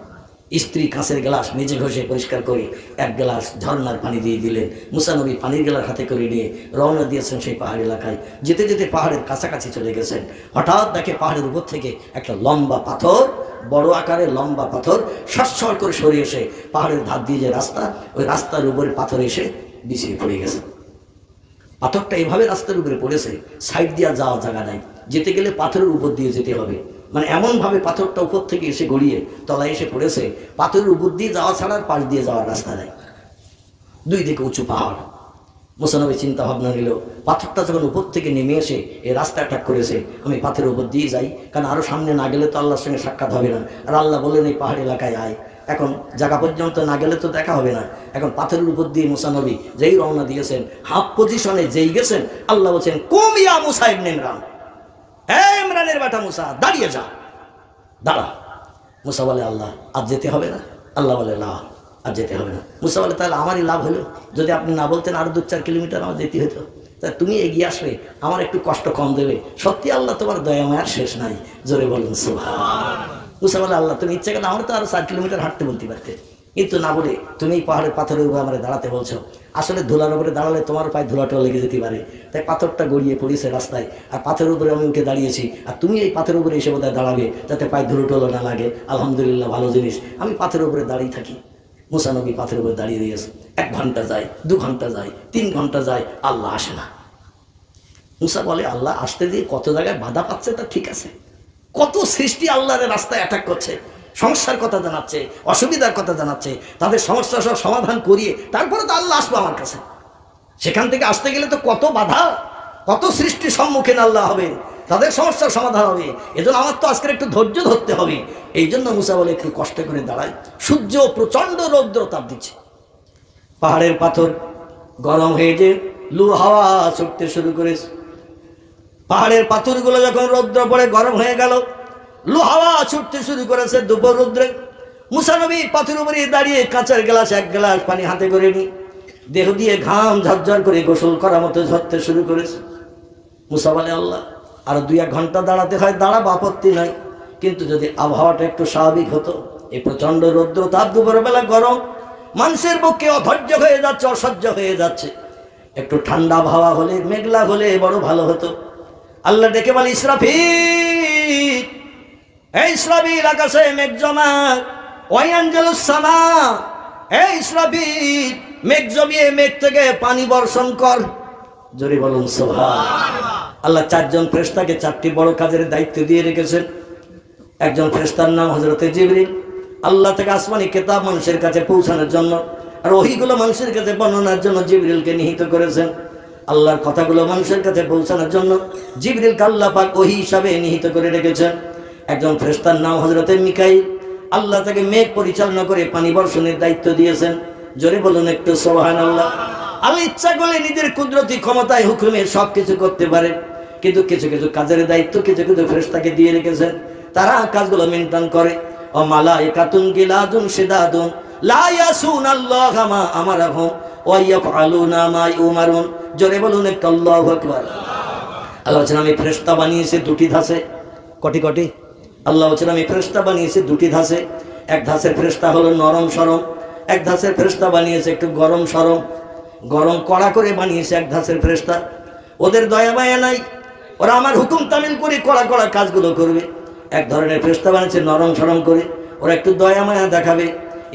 স্ত্রী কাঁচের গ্লাস মেজে ঘষে পরিষ্কার করে 1 গ্লাস ঝর্ণার পানি দিয়ে দিলেন। মুসা নবী পানির গ্লাস হাতে করে নিয়ে রওনা দিয়েছেন সেই পাহাড় এলাকায়। যেতে যেতে পাহাড়ের কাছাকাছি চলে গেছেন। হঠাৎ দেখে পাহাড়ের উপর থেকে একটা লম্বা পাথর, বড় আকারের লম্বা পাথর সরসর করে সরে এসে পাহাড়ের ধার দিয়ে যে রাস্তা, ওই রাস্তার উপরে পাথর এসে বিছিয়ে পড়ে গেছে। পাথরটা এভাবে রাস্তার উপরে পড়েছে, সাইড দিয়ে যাওয়ার জায়গা নাই, যেতে গেলে পাথরের উপর দিয়ে যেতে হবে। মানে এমনভাবে পাথরটা উপর থেকে এসে গড়িয়ে তলায় এসে পড়েছে, পাথরের উপর দিয়ে যাওয়া ছাড়া আর পাশ দিয়ে যাওয়ার রাস্তা নেই। 2 দিকে উঁচু পাহাড়। মুসা নবী চিন্তা ভাবনা নিল, পাথরটা যখন উপর থেকে নেমে এসে এই রাস্তা অ্যাটাক করেছে, আমি পাথরের উপর দিয়ে যাই, কারণ আরও সামনে না গেলে তো আল্লাহর সঙ্গে সাক্ষাৎ হবে না। আর আল্লাহ বললেন এই পাহাড় এলাকায় আয়, এখন জায়গা পর্যন্ত না গেলে তো দেখা হবে না। এখন পাথরের উপর দিয়ে মুসা নবী যেই রওনা দিয়েছেন, হাফ পজিশনে যেই গেছেন, আল্লাহ বলছেন কুম ইয়া মুসা ইবনে ইমরান, হে ইমরানের বেটা মুসা, দাঁড়িয়ে যা, দাঁড়া। মুসা বলে আল্লাহ আজ যেতে হবে না? আল্লাহ বলে না আর যেতে হবে না। মুসা বলে তাহলে আমারই লাভ হলো, যদি আপনি না বলতেন আরো 2-4 কিলোমিটার আমার যেতে হতো। তা তুমি এগিয়ে আসলে আমার একটু কষ্ট কম দেবে। সত্যি আল্লাহ তোমার দয়া মায়ার শেষ নাই, জোরে বলুন সুবহান। মুসা বলে আল্লাহ তুমি ইচ্ছা করলে আমার তো আরো 4 কিলোমিটার হাঁটতে বলতে পারতে, কিন্তু না বলে তুমি এই পাহাড়ের পাথরের উপরে আমার দাঁড়াতে বলছো। আসলে ধুলার উপরে দাঁড়ালে তোমার পায়ে ধুলাটা লেগে যেতে পারে, তাই পাথরটা গড়িয়ে পড়েছে রাস্তায়, আর পাথরের উপরে আমি উঠে দাঁড়িয়েছি, আর তুমি এই পাথরের উপরে এসে বোধহয় দাঁড়াবে যাতে পায়ে ধুলোটলো না লাগে। আলহামদুলিল্লাহ, ভালো জিনিস। আমি পাথরের উপরে দাঁড়িয়ে থাকি। মুসা নবী পাথরের উপরে দাঁড়িয়ে দিয়েছে। 1 ঘন্টা যায়, 2 ঘন্টা যায়, 3 ঘন্টা যায়, আল্লাহ আসে না। মুসা বলে, আল্লাহ আসতে দিয়ে কত জায়গায় বাধা পাচ্ছে, তা ঠিক আছে, কত সৃষ্টি আল্লাহর রাস্তায় অ্যাটাক করছে, সমস্যার কথা জানাচ্ছে, অসুবিধার কথা জানাচ্ছে, তাদের সমস্যা সব সমাধান করিয়ে তারপরে তো আল্লাহ আসবো আমার কাছে। সেখান থেকে আসতে গেলে তো কত বাধা, কত সৃষ্টির সম্মুখীন আল্লাহ হবে, তাদের সমস্যার সমাধান হবে। এজন্য আমার তো আজকের একটু ধৈর্য ধরতে হবে। এই জন্য মুসা বলে, একটু কষ্ট করে দাঁড়ায়। সূর্য প্রচন্ড রৌদ্র তাপ দিচ্ছে, পাহাড়ের পাথর গরম হয়ে যে লু হাওয়া ছুটতে শুরু করেছে। পাহাড়ের পাথরগুলো যখন রৌদ্র পড়ে গরম হয়ে গেল, লু হাওয়া ছুটতে শুরু করেছে। দুপুর রৌদ্রে মুসা নবী পাথরের উপরে দাঁড়িয়ে কাঁচের গ্লাস 1 গ্লাস পানি হাতে করে নি, দেহ দিয়ে ঘাম ঝরঝর করে গোসল করার মতো ঝরতে শুরু করেছে। মুসা বলে, আল্লাহ আর 2-1 ঘন্টা দাঁড়াতে হয়, দাঁড়াবো, আপত্তি নাই, কিন্তু যদি আবহাওয়াটা একটু স্বাভাবিক হতো। এই প্রচন্ড রৌদ্র তাপ, দুপুরবেলা গরম, মানুষের পক্ষে অধৈর্য হয়ে যাচ্ছে, অসহ্য হয়ে যাচ্ছে। একটু ঠান্ডা আবহাওয়া হলে, মেঘলা হলে বড় ভালো হতো। আল্লাহ ডেকে বলে, ইসরাফিল, এই ইসরাফিল, আকাশে মেঘ জমা, ওয়ায়ানজালুস সামা, এই ইসরাফিল, মেঘ জমিয়ে মেঘ থেকে পানি বর্ষণ কর। জোরে বলুন সুবহানাল্লাহ। আল্লাহ 4 জন ফেরেশতাকে 4টি বড় কাজের দায়িত্ব দিয়ে রেখেছেন। একজন ফেরেশতার নাম হযরতে জিবরিল, আল্লাহ থেকে আসমানি কিতাব মানুষের কাছে পৌঁছানোর জন্য, আর ওহীগুলো মানুষের কাছে বর্ণনার জন্য জিবরিলকে নিহিত করেছেন। আল্লাহর কথাগুলো মানুষের কাছে পৌঁছানোর জন্য জিবরিলকে আল্লাহ পাক ওহী হিসাবে নিহিত করে রেখেছেন। একজন ফেরেশতার নাম হযরতে মিকাইল, আল্লাহ তাকে মেঘ পরিচালনা করে পানি বর্ষণের দায়িত্ব দিয়েছেন। জোরে বলুন একটু সুবহানাল্লাহ। আল্লাহ ইচ্ছা করলে নিজের কুদরতি ক্ষমতায় হুকুমে সবকিছু করতে পারে, কিন্তু কিছু কিছু কাজের দায়িত্ব কিছু কিছু ফেরেশতাকে দিয়ে রেখেছেন, তারা কাজগুলো মেনটেন করে। ও মালাইকাতুন গিলাদুন শিদাদুন লা ইয়াসুনাল্লাহা মা আমারাহুম ওয়া ইয়াফআলুনা মা ইউমারুন। জোরে বলুন একটু আল্লাহু আকবার। আল্লাহ বলেন, আমি ফেরেশতা বানিয়েছি 2টি ধাঁচে। কটি কটি? আল্লাহ বলেন, আমি ফেরেশতা বানিয়েছি 2টি ধাঁচে। এক ধাঁচের ফেরেশতা হলো নরম সরম, এক ধাঁচের ফেরেশতা বানিয়েছে একটু গরম সরম। গরম কড়া করে বানিয়েছে এক ধাঁচের ফেরেশতা, ওদের দয়া মায়া নাই, ওরা আমার হুকুম তামিল করে কড়া কড়া কাজগুলো করবে। এক ধরনের ফেরেশতা বানিয়েছে নরম সরম করে, ওরা একটু দয়া মায়া দেখাবে।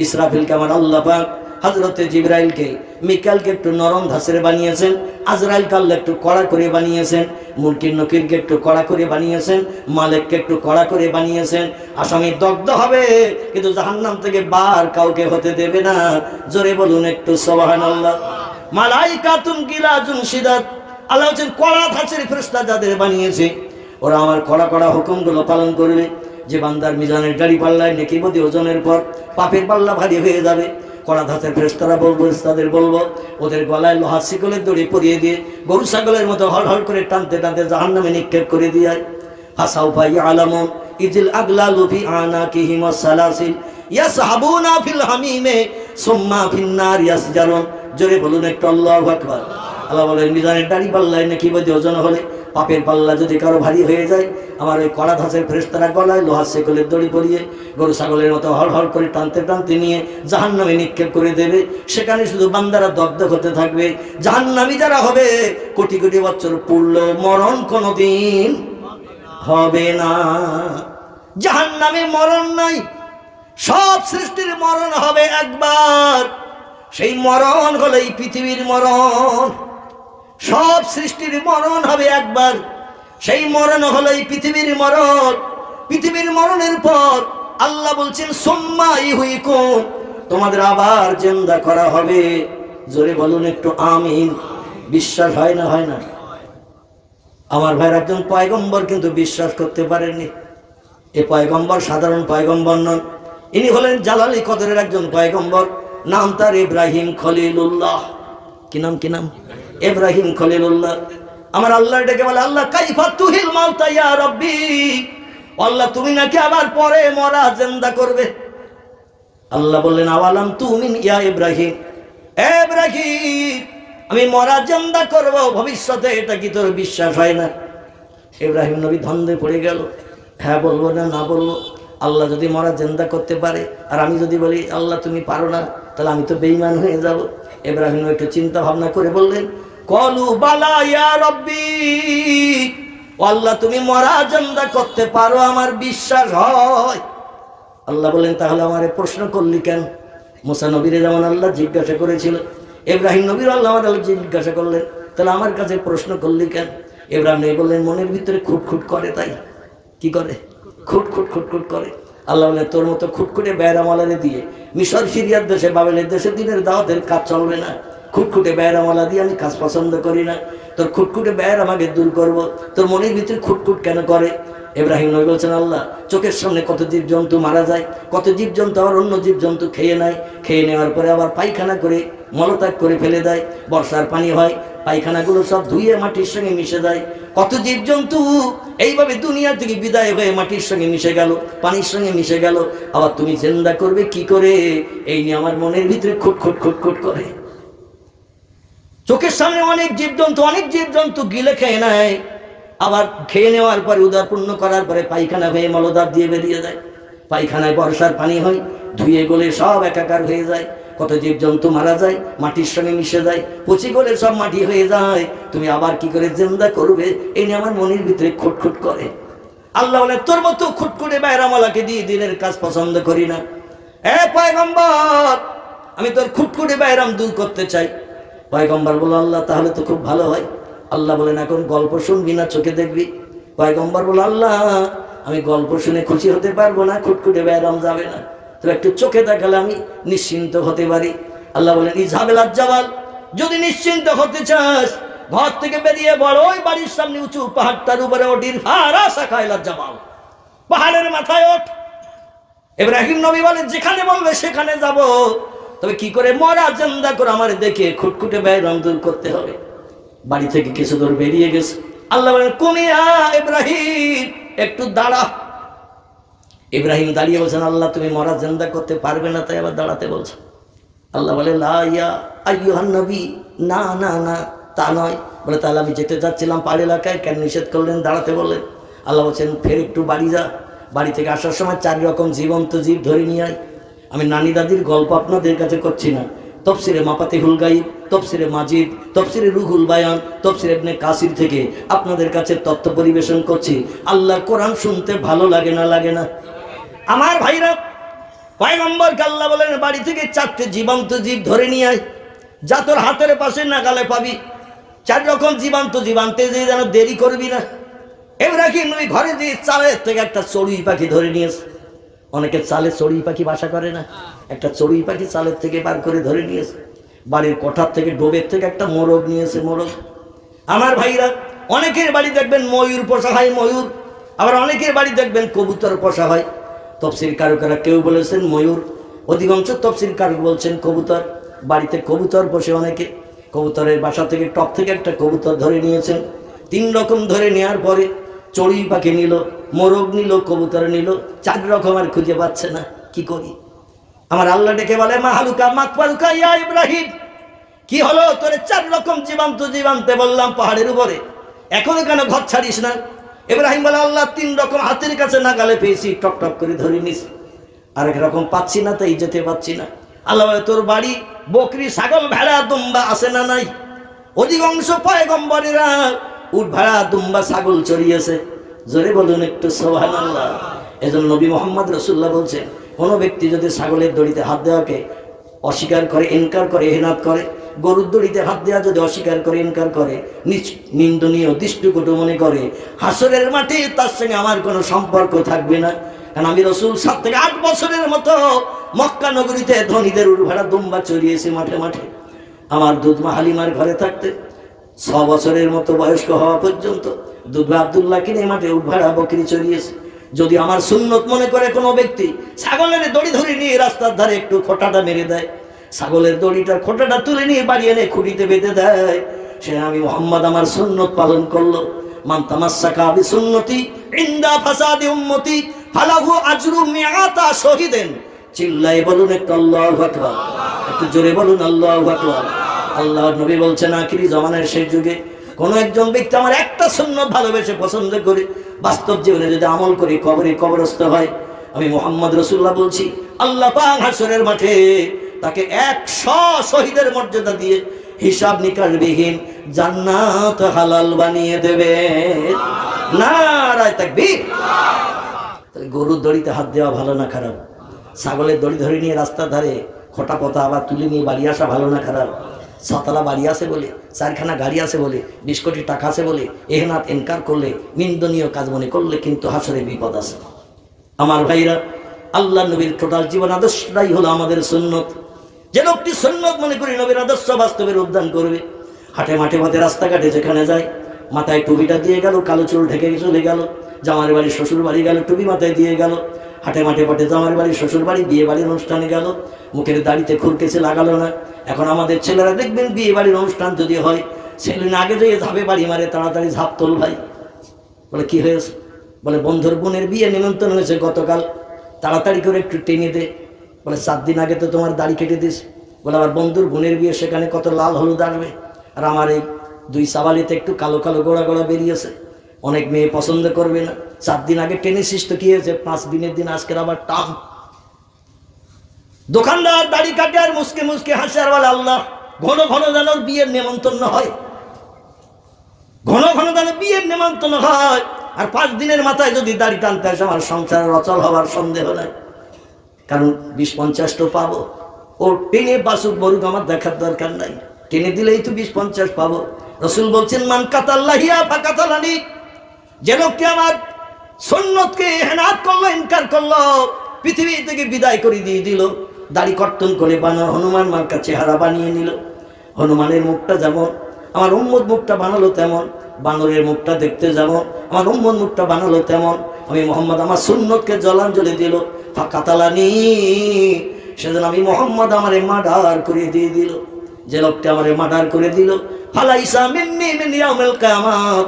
ইসরাফিলকে আমার আল্লাহ পাক হযরতে জিবরাইলকে, মিকাইলকে একটু নরম ধাঁচের বানিয়েছেন, আজরাইলকে আল্লাহ একটু কড়া করে বানিয়েছেন, মুনকির নকিরকে একটু কড়া করে বানিয়েছেন, মালিককে একটু কড়া করে বানিয়েছেন। আসামি দগ্ধ হবে, কিন্তু জাহান্নাম থেকে বার কাউকে হতে দেবে না। জোরে বলুন একটু সুবহানাল্লাহ। মালাইকাতুন গিলাজুন শিদাদ, আল্লাহ বলেন, কড়া ধাঁচের ফেরেশতা যাদের বানিয়েছে, ওরা আমার কড়া কড়া হুকুমগুলো পালন করবে। যে বান্দার মিজানের গাড়ি পাল্লায় নেকি বদি ওজনের পর পাপের পাল্লা ভারী হয়ে যাবে, কড়া ধাঁচের ফেরেশতারা বলবো, তাদের বলবো, ওদের গলায় লোহার শিকলের দড়ি পরিয়ে দিয়ে গরু ছাগলের মতো হল হল করে টানতে টানতে জাহান্নামে নিক্ষেপ করে দিয়ে ফাসাউফা ইয়ালামুন ইজিল আগলালু ফি আনাকিহিম ওয়াসসালাসিল ইয়াসহাবুনা ফিল হামিমে সুম্মা ফিন্নার ইয়াসজারুন। জোরে বলুন একটু আল্লাহু আকবার। আল্লাহ বলেন, মিজানের দাড়ি পাল্লায় নাকি বদি ওজন হলে, পাপের পাল্লা যদি কারো ভারী হয়ে যায়, আমার ওই কড়া ধাঁচের ফেরেশতারা গলায় লোহার শিকলের দড়ি পরিয়ে গরু ছাগলের মতো হল হল করে টানতে টানতে নিয়ে জাহান্নামে নিক্ষেপ করে দেবে। সেখানে শুধু বান্দারা দগ্ধ হতে থাকবে। জাহান্নামী যারা হবে, কোটি কোটি বছর পড়লো, মরণ কোনোদিন হবে না। জাহান্নামে মরণ নাই, সব সৃষ্টির মরণ হবে একবার। সেই মরণ হলো এই পৃথিবীর মরণ। সব সৃষ্টির মরণ হবে একবার, সেই মরণ হলো এই পৃথিবীর মরণ। পৃথিবীর মরণের পর আল্লাহ বলছেন, সুম্মা ইহয়িকুম, তোমাদের আবার জিন্দা করা হবে। জোরে বলুন একটু আমিন। বিশ্বাস হয় না? হয় না? আমার ভাইয়ের একজন পয়গম্বর কিন্তু বিশ্বাস করতে পারেননি। এই পয়গম্বর সাধারণ পয়গম্বর নন, ইনি হলেন জালালি কদরের একজন পয়গম্বর। নাম তার ইব্রাহিম খলিলুল্লাহ। কি নাম? কি নাম? ইব্রাহিম খলিলুল্লাহ। আমার আল্লাহ ডেকে বলে, আল্লাহ কাইফা তুহিল মাউতা ইয়া রাব্বি, আল্লাহ তুমি নাকি আবার পরে মরা জিন্দা করবে। আল্লাহ বললেন, আওয়ালাম তুমিন ইয়া ইব্রাহিম, ইব্রাহিম আমি মরা জিন্দা করব ভবিষ্যতে, এটা কি তোর বিশ্বাস হয় না? ইব্রাহিম নবী ধন্দে পড়ে গেল, হ্যাঁ বলবো না না বলবো। আল্লাহ যদি মরা জিন্দা করতে পারে, আর আমি যদি বলি আল্লাহ তুমি পারো না, তাহলে আমি তো বেঈমান হয়ে যাব। ইব্রাহিম একটু চিন্তা ভাবনা করে বললেন, কলু বালা ইয়া রব্বি, ও আল্লাহ তুমি মরা জিন্দা করতে পারো, আমার বিশ্বাস হয়। আল্লাহ বলেন, তাহলে আমারে প্রশ্ন করলি কেন? মুসা নবীরে যেমন আল্লাহ জিজ্ঞাসা করেছিল, ইব্রাহিম নবীর আল্লাহ জিজ্ঞাসা করলেন, তাহলে আমার কাছে প্রশ্ন করলি কেন? ইব্রাহিম নবী বললেন, মনের ভিতরে খুটখুট করে, তাই। কি করে? খুটখুট খুটখুট করে। আল্লাহ বলেন, তোর মতো খুটখুটে বেড়ামালারে দিয়ে মিশর সিরিয়ার দেশে বাবেলের দেশে দিনের দাওয়াতের কাজ চলবে না। খুটখুটে বেড়ামালা দিয়ে আমি কাজ পছন্দ করি না। তোর খুটখুটে বেড় আমাকে দূর করব। তোর মনের ভিতরে খুটখুট কেন করে? ইব্রাহিম নবী বলছেন, আল্লাহ চোখের সামনে কত জীবজন্তু মারা যায়, কত জীবজন্তু আবার অন্য জীবজন্তু খেয়ে নেয়, খেয়ে নেওয়ার পরে আবার পায়খানা করে মলত্যাগ করে ফেলে দেয়। বর্ষার পানি হয়, পায়খানাগুলো সব ধুয়ে মাটির সঙ্গে মিশে যায়। কত জীবজন্তু এইভাবে দুনিয়া থেকে বিদায় হয়ে মাটির সঙ্গে মিশে গেল, পানির সঙ্গে মিশে গেল। আবার তুমি জিন্দা করবে কি করে? এই নিয়ে আমার মনের ভিতরে খুটখুট খুটখুট করে। চোখের সামনে অনেক জীবজন্তু গিলে খেয়ে নেয়, আবার খেয়ে নেওয়ার পরে উদারপূর্ণ করার পরে পায়খানা হয়ে মলদার দিয়ে বেরিয়ে যায়। পায়খানায় বর্ষার পানি হয়, ধুয়ে গলে সব একাকার হয়ে যায়। কত জীবজন্তু মারা যায়, মাটির সঙ্গে মিশে যায়, পচি গলে সব মাটি হয়ে যায়। তুমি আবার কি করে জিন্দা করবে? এই নিয়ে আমার মনের ভিতরে খুটখুট করে। আল্লাহ বলে, তোর মতো খুটখুটে বেড়ামালাকে দিয়ে দিনের কাজ পছন্দ করি না। এ পয়গম্বর, আমি তোর খুটখুটে বেড়াম দূর করতে চাই। পয়গম্বর বলল, আল্লাহ তাহলে তো খুব ভালো হয়। আল্লাহ বলেন, এখন গল্প শুনবি না চোখে দেখবি? পয়গম্বর বলল, আল্লাহ আমি গল্প শুনে খুশি হতে পারবো না, খুটখুটে বেড়াম যাবে না, তবে একটু চোখে দেখালে আমি নিশ্চিন্ত হতে পারি। আল্লাহ বলেন, ইজহাবিল জাবাল, যদি নিশ্চিন্ত হতে চাস ঘর থেকে বেরিয়ে বড় ওই বাড়ির সামনে উঁচু পাহাড়টার উপরে ওটির হারা শাখাইলা জাবাল, পাহাড়ের মাথায় ওঠ। ইব্রাহিম নবী বলেন, যেখানে বলবে সেখানে যাব, তবে কি করে মরা জিন্দা করে আমার দেখে খুটখুটে বেড়াম দূর করতে হবে। বাড়ি থেকে কিছু দূর বেরিয়ে গেছে। আল্লাহ বলেন, কুমিয়া ইব্রাহিম, একটু দাঁড়া। ইব্রাহিম দাঁড়িয়ে বলছেন, আল্লাহ তুমি মরা জিন্দা করতে পারবে না, তাই আবার দাঁড়াতে বলছো। আল্লাহ বলে, লা ইয়া আইয়ুহান নবী, না না না, তা নয়। বলে, তাহলে আমি যেতে চাচ্ছিলাম পাহাড় এলাকায়, কেন নিষেধ করলেন, দাঁড়াতে বললেন? আল্লাহ বলছেন, ফের একটু বাড়ি যা। বাড়ি থেকে আসার সময় 4 রকম জীবন্ত জীব ধরে নিয়ে আয়। আমি নানি দাদির গল্প আপনাদের কাছে করছি না, তফসিরে মাফাতিহুল গাইব, তফসিরে মাজিদ, তফসিরে রুহুল বায়ান, তফসিরে ইবনে কাসির থেকে আপনাদের কাছে তথ্য পরিবেশন করছি। আল্লাহর কোরআন শুনতে ভালো লাগে না? লাগে না? আমার ভাইরা, পয়গম্বরকে আল্লাহ বলেন, বাড়ি থেকে 4টে জীবন্ত জীব ধরে নিয়ে আয়, যা তোর হাতের পাশে নাগালে পাবি। 4 রকম জীবন্ত জীব আনতে যে যেন দেরি করবি না। ইব্রাহিম নবী ঘরে যে চালের থেকে একটা চড়ুই পাখি ধরে নিয়েছে। অনেকে চালে চড়ুই পাখি বাসা করে না, একটা চড়ুই পাখি চালের থেকে বার করে ধরে নিয়েছে। বাড়ির কোঠার থেকে ডোবের থেকে একটা মোরগ নিয়েছে, মোরগ। আমার ভাইরা, অনেকের বাড়ি দেখবেন ময়ূর পোষা হয়, ময়ূর। আবার অনেকের বাড়ি দেখবেন কবুতর পোষা হয়। তফসির কারকেরা কেউ বলেছেন ময়ূর, অধিকাংশ তফসির কারক বলছেন কবুতর। বাড়িতে কবুতর পোষে অনেকে। কবুতরের বাসা থেকে টপ থেকে একটা কবুতর ধরে নিয়েছেন। 3 রকম ধরে নেওয়ার পরে চড়ুই পাখি নিল, মোরগ নিল, কবুতর নিল, 4 রকম আর খুঁজে পাচ্ছে না। কি করি? আমার আল্লাহ ডেকে বলে, মা হালুকা মাকবালুকা ইয়া ইব্রাহিম, কি হলো? তোরে 4 রকম জীবান্ত জীবান্তে বললাম পাহাড়ের উপরে, এখনো কেন ঘর ছাড়িস না? ইব্রাহিম বলে, আল্লাহ 3 রকম হাতের কাছে নাগালে পেয়েছি, টপ টপ করে ধরে নিস। আর এক রকম পাচ্ছি না, তাই যেতে পাচ্ছি না। আল্লাহ বলে, তোর বাড়ি বকরি, ছাগল, ভেড়া, দুম্বা আছে না নাই? অধিকাংশ পয়গম্বরেরা উট, ভেড়া, দুম্বা, ছাগল চড়িয়েছে। জোরে বলুন একটু সুবহানাল্লাহ। এজন্য নবী মুহাম্মদ রাসূলুল্লাহ বলছেন, কোনো ব্যক্তি যদি ছাগলের দড়িতে হাত দেওয়াকে অস্বীকার করে, ইনকার করে, হেনাত করে, গরুর দড়িতে হাত দেওয়া যদি অস্বীকার করে, ইনকার করে, নিন্দনীয় দৃষ্টিকটু মনে করে, হাসরের মাঠে তার সঙ্গে আমার কোনো সম্পর্ক থাকবে না। কারণ আমি রাসূল 7 থেকে 8 বছরের মতো মক্কা নগরীতে ধনীদের উট, ভেড়া, দুম্বা চড়িয়েছি মাঠে মাঠে। আমার দুধমা হালিমার ঘরে থাকতে 6 বছরের মতো বয়স্ক হওয়া পর্যন্ত দুধমা আব্দুল্লাহ কিনে মাঠে উট, ভেড়া, বকরি চড়িয়েছে। যদি আমার সুন্নত মনে করে কোনো ব্যক্তি ছাগলের দড়ি ধরে নিয়ে রাস্তার ধারে একটু খোঁটাটা মেরে দেয়, ছাগলের দড়িটার খোঁটাটা তুলে নিয়ে বাড়ি এনে খুঁটিতে বেঁধে দেয়, সে আমি মুহাম্মদ আমার সুন্নত পালন করলো। মান তামাসসাকা বিসুন্নতি ইনদা ফাসাদি উম্মতি ফালাহু আজরু মিআতা শহীদিন। চিল্লায়ে বলুন একটু আল্লাহু আকবার, একটু জোরে বলুন আল্লাহু আকবার। আল্লাহর নবী বলছেন, আখিরি জামানার শেষ যুগে কোনো একজন ব্যক্তি আমার একটা সুন্নত ভালোবেসে পছন্দ করে বাস্তব জীবনে যদি আমল করে কবরে কবরস্থ হয়, আমি মুহাম্মদ রাসূলুল্লাহ বলছি, আল্লাহ পাক হাসরের মাঠে তাকে 100 শহীদের মর্যাদা দিয়ে হিসাব নিকাশবিহীন জান্নাত হালাল বানিয়ে দেবে। নারায়ে তাকবীর। তাহলে গরুর দড়িতে হাত দেওয়া ভালো না খারাপ? ছাগলের দড়ি ধরে নিয়ে রাস্তার ধারে খোটা পথা আবার তুলে নিয়ে বাড়ি আসা ভালো না খারাপ? ছতলা বাড়ি আছে বলে, 4খানা গাড়ি আছে বলে, 20 কোটি টাকা আছে বলে এহনাত এনকার করলে, নিন্দনীয় কাজ মনে করলে কিন্তু হাসরে বিপদ আছে। আমার ভাইরা, আল্লাহ নবীর টোটাল জীবন আদর্শটাই হলো আমাদের সুন্নত। যে লোকটি সুন্নত মনে করি নবীর আদর্শ বাস্তবে উদ্যান করবে, হাটে মাঠে পথে রাস্তাঘাটে যেখানে যায় মাথায় টুপিটা দিয়ে গেল, কালো চুল ঢেকে চলে গেল, জামার বাড়ি শ্বশুর বাড়ি গেল, টুপি মাথায় দিয়ে গেল, হাটে মাঠে পথে জামার বাড়ি শ্বশুর বাড়ি বিয়ে বাড়ির অনুষ্ঠানে গেল, মুখের দাড়িতে খুরকেছে লাগালো না। এখন আমাদের ছেলেরা দেখবেন বিয়ে বাড়ির অনুষ্ঠান যদি হয়, ছেলে না আগে যেয়ে ঝাঁপে বাড়ি মারে, তাড়াতাড়ি ঝাঁপ তোল ভাই। বলে কি হয়েছে? বলে বন্ধুর বোনের বিয়ে নিমন্ত্রণ হয়েছে গতকাল, তাড়াতাড়ি করে একটু টেনে দে। বলে 7 দিন আগে তো তোমার দাড়ি কেটে দিস। বলে আবার বন্ধুর বোনের বিয়ে, সেখানে কত লাল হলুদ আসবে, আর আমার এই 2 সাবালিতে একটু কালো কালো গোড়া গোড়া বেরিয়েছে, অনেক মেয়ে পছন্দ করবে না। 7 দিন আগে টেনেছিস তো কি হয়েছে, 5 দিনের দিন আজকের আবার টান। দোকানদার দাড়ি কাটে আর মুসকে মুসকে হাসে আর বলে আল্লাহ ঘন ঘন যেন বিয়ের নেমন্তন্ন হয়, ঘন ঘন যেন বিয়ের নেমন্তন্ন হয়। আর 5 দিনের মাথায় যদি দাড়ি টানতে আসে, আমার সংসারের অচল হওয়ার সন্দেহ নাই। কারণ 20-50 তো পাবো, ও টেনে বাসুক মরুক আমার দেখার দরকার নাই, টেনে দিলেই তো 20-50 পাবো। রাসূল বলছেন মান কাতাল্লাহিয়া ফাকাতালানি, যে লোকটি আমার সুন্নতকে ইহনাত করলো, ইনকার করলো, পৃথিবী থেকে বিদায় করে দিয়ে দিল। দাড়ি কর্তন করে বানর হনুমান মার্কা চেহারা বানিয়ে নিল। হনুমানের মুখটা যেমন আমার উম্মত মুখটা বানালো তেমন, বানরের মুখটা দেখতে যেমন আমার উম্মত মুখটা বানালো তেমন, আমি মুহাম্মদ আমার সুন্নতকে জলাঞ্জলি দিল। ফাকাতালানি, সেদিন আমি মুহাম্মদ আমারে মার্ডার করে দিয়ে দিল। যে লোকটা আমারে মার্ডার করে দিল, ফালাইসা মিন্নি মিন ইয়াউমিল কিয়ামাত,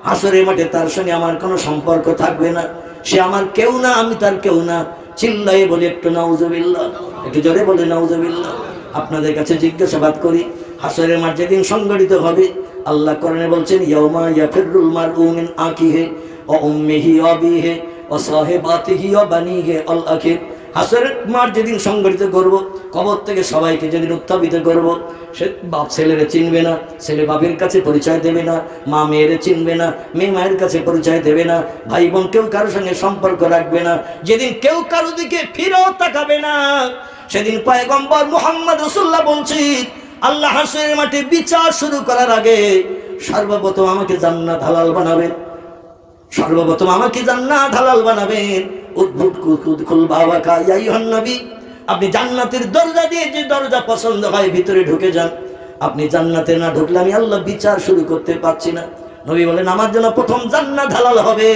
হাসরের মাঠে তার সঙ্গে আমার কোনো সম্পর্ক থাকবে না, সে আমার কেউ না, আমি তার কেউ না। চিল্লাই বলি একটু নাউজুবিল্লাহ, একটু জোরে বলে নাউজুবিল্লাহ। আপনাদের কাছে জিজ্ঞাসাবাদ করি, হাসরের মাঠ যেদিন সংগঠিত হবে, আল্লাহ কোরআনে বলছেন ইয়াউমা ইয়াফিরুল মারউ মিন আখিহি ওয়া উম্মিহি ওয়া আবিহি ওয়া সাহিবাতিহি ওয়া বানিহি আল আখির। হাসরের মাঠ যেদিন সংগঠিত করব, কবর থেকে সবাইকে যেদিন উত্থাপিত করব, সে বাপ ছেলেরে চিনবে না, ছেলে বাপের কাছে পরিচয় দেবে না, মা মেয়েরে চিনবে না, মেয়ে মায়ের কাছে পরিচয় দেবে না, ভাই বোন কেউ কারোর সঙ্গে সম্পর্ক রাখবে না। যেদিন কেউ কারো দিকে ফিরেও তাকাবে না, সেদিন পয়গম্বর মুহাম্মদ রাসূলুল্লাহ বলছেন আল্লাহ হাসরের মাঠে বিচার শুরু করার আগে সর্বপ্রথম আমাকে জান্নাত হালাল বানাবেন, সর্বপ্রথম আমাকে জান্নাত হালাল বানাবেন। উদ্ভুত খুল বাবা কা ইয়া আইয়ুহান নবী, আপনি জান্নাতের দরজা দিয়ে যে দরজা পছন্দ হয় ভিতরে ঢুকে যান। আপনি জান্নাতে না ঢুকলে আমি আল্লাহ বিচার শুরু করতে পারছি না। নবী বলেন আমার জন্য প্রথম জান্নাত হালাল হবে,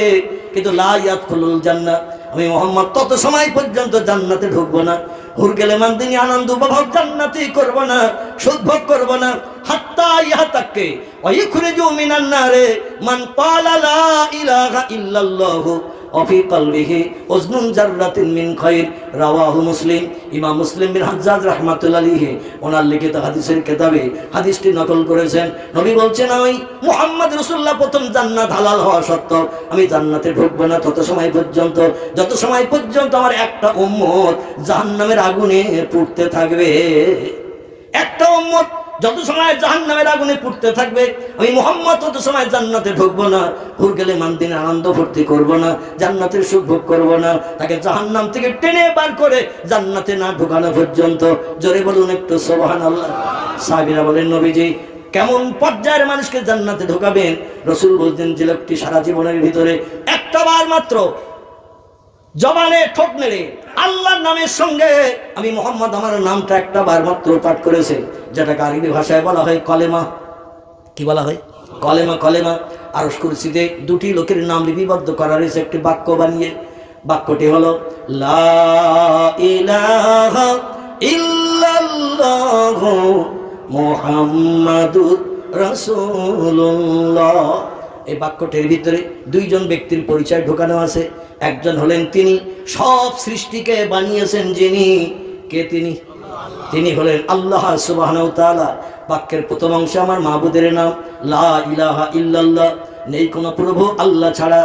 কিন্তু লা ইয়াদখুলুল জান্নাহ, আমি মুহাম্মদ তত সময় পর্যন্ত জান্নাতে ঢুকবো না, হুর গেলে মানদিনী আনন্দ উপভোগ জান্নাতে করব না, সুখভোগ করব না। হাত্তা ইহা তাককে ওয়াইখুরিজু মিনান নারে মান ক্বালা লা ইলাহা ইল্লাল্লাহু ওয়াফি কলবিহি উজনুন জাররাতিন মিন খায়র, রাওয়াহু মুসলিম। ইমাম মুসলিম বিন হাজ্জাজ রাহমাতুল্লাহি আলাইহি ওনার লিখিত হাদিসের কিতাবে হাদিসটি নকল করেছেন। নবী বলছেন আমি মুহাম্মদ রাসূলুল্লাহ প্রথম জান্নাত হালাল হওয়া সত্ত্বেও আমি জান্নাতে ঢুকবো না তত সময় পর্যন্ত, যত সময় পর্যন্ত আমার একটা উম্মত জাহান্নামের আগুনে পুড়তে থাকবে। একটা উম্মত যত সময় জাহান্নামের আগুনে পুড়তে থাকবে, আমি মুহাম্মদ তত সময় জান্নাতে ঢুকবো না, হুর গেলে মানদিনে আনন্দ ফুর্তি করবো না, জান্নাতের সুখ ভোগ করবো না, তাকে জাহান্নাম থেকে টেনে বার করে জান্নাতে না ঢুকানো পর্যন্ত। জোরে বলুন একটু সুবহানাল্লাহ। সাহাবীরা বলেন নবীজি কেমন পর্যায়ের মানুষকে জান্নাতে ঢোকাবেন? রাসূল বলতেন যে লোকটি সারা জীবনের ভিতরে একটা বার মাত্র জবানে ঠোঁট নেড়ে আল্লাহর নামের সঙ্গে আমি মুহাম্মদ আমার নামটা একটা বার মাত্র পাঠ করেছে, যেটাকে আরবি ভাষায় বলা হয় কলেমা। কি বলা হয়? কলেমা। কলেমা আরশ কুরসিতে 2টি লোকের নাম লিপিবদ্ধ করা রয়েছে একটি বাক্য বানিয়ে। বাক্যটি হলো লা ইলাহা ইল্লাল্লাহু মুহাম্মাদুর রাসূলুল্লাহ। এই বাক্যটির ভিতরে 2 জন ব্যক্তির পরিচয় ঢোকানো আছে। একজন হলেন তিনি সব সৃষ্টিকে বানিয়েছেন যিনি, কে তিনি? তিনি হলেন আল্লাহ সুবহানাহু ওয়া তাআলা। বাক্যের প্রথম অংশে আমার মাবুদের নাম লা ইলাহা ইল্লাল্লাহ, নেই কোনো প্রভু আল্লাহ ছাড়া।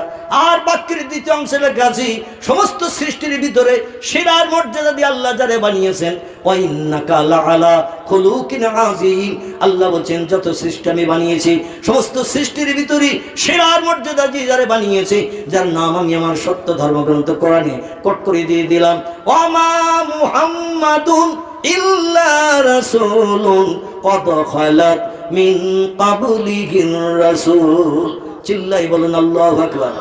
আর বাক্যের দ্বিতীয় অংশে লেখা আছে সমস্ত সৃষ্টির ভিতরে সেরার মর্যাদা দিয়ে আল্লাহ যারে বানিয়েছেন, ওয়া ইন্নাকা লাআলা খুলুকিন আযীম। আল্লাহ বলেন যত সৃষ্টি আমি বানিয়েছি সমস্ত সৃষ্টির ভিতরে সেরার মর্যাদা দিয়ে যারে বানিয়েছে, যার নাম আমি আমার সত্য ধর্মগ্রন্থ কোরআনে কোট করে দিয়ে দিলাম, ওয়া মা মুহাম্মাদুন ইল্লা রাসূলুন কদ খালাত মিন ক্বাবলিহির রাসূল। চিল্লাই বলুন আল্লাহু আকবার।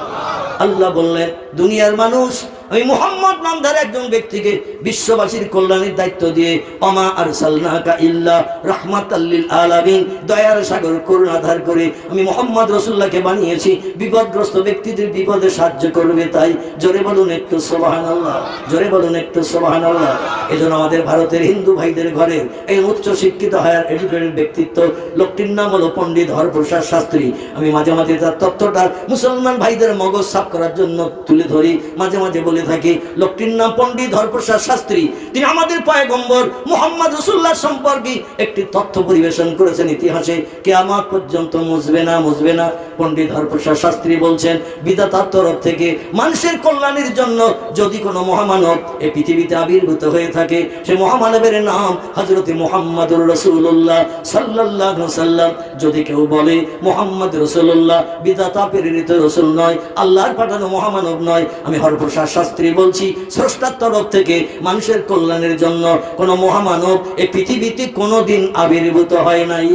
আল্লাহ বললেন দুনিয়ার মানুষ আমি মুহাম্মদ নামধারী একজন ব্যক্তিকে বিশ্ববাসীর কল্যাণের দায়িত্ব দিয়ে ওমা আরসালনাকা ইল্লা রাহমাতাল লিল আলামিন, দয়ার সাগর করুণাধার করে আমি মুহাম্মদ রাসূলুল্লাহকে বানিয়েছি বিপদগ্রস্ত ব্যক্তিদের বিপদে সাহায্য করবে। তাই জোরে বলুন একটু সুবহানাল্লাহ, জোরে বলুন একটু সুবহানাল্লাহ। এজন্য আমাদের ভারতের হিন্দু ভাইদের ঘরের এই উচ্চ শিক্ষিত হায়ার এডুকেটেড ব্যক্তিত্ব লোকটির নাম হলো পণ্ডিত হরপ্রসাদ শাস্ত্রী। আমি মাঝে মাঝে তার তথ্যটা মুসলমান ভাইদের মগজ সাফ করার জন্য তুলে ধরি, মাঝে মাঝে বলে থাকি লোকটির নাম পণ্ডিত হরপ্রসাদ শাস্ত্রী। তিনি আমাদের পয়গম্বর মুহাম্মদ রাসূলুল্লাহ সম্পর্কে একটি তথ্য পরিবেশন করেছেন ইতিহাসে, কিয়ামত পর্যন্ত মুছবে না, মুছবে না। পণ্ডিত হরপ্রসাদ শাস্ত্রী বলছেন বিধাতার তরফ থেকে মানুষের কল্যাণের জন্য যদি কোনো মহামানব এই পৃথিবীতে আবির্ভূত হয়ে থাকে, সে মহামানবের নাম হযরতে মুহাম্মদুর রাসূলুল্লাহ সাল্লাল্লাহু আলাইহি ওয়াসাল্লাম। যদি কেউ বলে মুহাম্মদ রাসূলুল্লাহ বিধাতা প্রেরিত রাসূল নয়, আল্লাহর পাঠানো মহামানব নয়, আমি হরপ্রসাদ শাস্ত্রী বলছি স্রষ্টার তরফ থেকে মানুষের কল্যাণের জন্য কোনো মহামানব এই পৃথিবীতে কোনোদিন আবির্ভূত হয় নাই।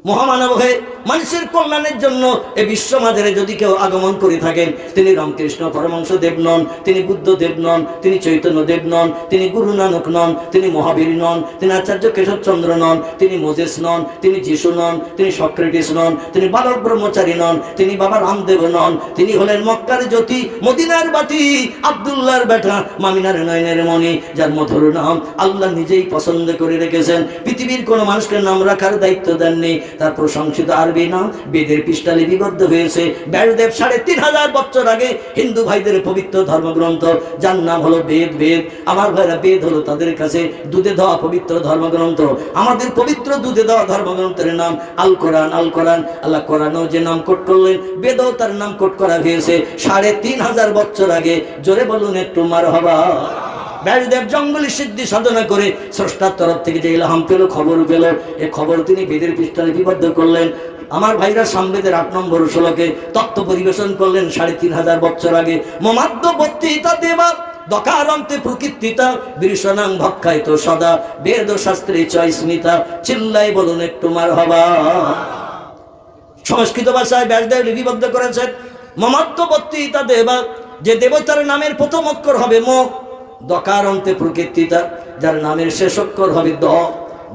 মহামানব হয়ে মানুষের কল্যাণের জন্য এই বিশ্ব মাঝারে যদি কেউ আগমন করে থাকেন, তিনি রামকৃষ্ণ পরমহংস দেব নন, তিনি বুদ্ধ দেব নন, তিনি চৈতন্য দেব নন, তিনি গুরু নানক নন, তিনি মহাবীর নন, তিনি আচার্য কেশবচন্দ্র নন, তিনি মোজেস নন, তিনি যিশু নন, তিনি সক্রেটিস নন, তিনি বালক ব্রহ্মচারী নন, তিনি বাবা রামদেব নন। তিনি হলেন মক্কার জ্যোতি, মদিনার বাতি, আব্দুল্লাহর বেটা, মামিনার নয়নের মণি, যার মধুর নাম আল্লাহ নিজেই পছন্দ করে রেখেছেন। পৃথিবীর কোনো মানুষকে নাম রাখার দায়িত্ব দেননি। তার প্রশংসিত আরবি নাম বেদের পৃষ্ঠা লিপিবদ্ধ হয়েছে। ব্যাসদেব 3500 বছর আগে হিন্দু ভাইদের পবিত্র ধর্মগ্রন্থ, যার নাম হলো বেদ। বেদ আমার ভাইরা, বেদ হলো তাদের কাছে দুধে দেওয়া পবিত্র ধর্মগ্রন্থ। আমাদের পবিত্র দুধে দেওয়া ধর্মগ্রন্থের নাম আল কোরআন। আল কোরআন আল্লাহ কোরআনও যে নাম কোট করলেন, বেদও তার নাম কোট করা হয়েছে 3500 বছর আগে। জোরে বলুন একটু মারহাবা। ব্যাসদেব জঙ্গলি সিদ্ধি সাধনা করে স্রষ্টার তরফ থেকে যে ইলহাম পেল, খবর পেল, এ খবর তিনি বেদের পৃষ্ঠা লিপিবদ্ধ করলেন। আমার ভাইরা সামবেদের 8 নম্বর শ্লোকে তত্ত্ব পরিবেশন করলেন 3500 বছর আগে। মমাদ্য বত্তিতা দেবা দকারন্তে প্রকৃতিতা বৃষণাং ভক্ষায়িত সদা বেদ শাস্ত্রে চয় স্মিতা। চিল্লাই বলুন একটু মারহাবা। সংস্কৃত ভাষায় ব্যাসদেব লিপিবদ্ধ করেছেন মমাদ্য বত্তিতা দেবা, যে দেবতার নামের প্রথম অক্ষর হবে ম, দকারন্তে প্রকৃতিতা, যার নামের শেষ অক্ষর হবে দ,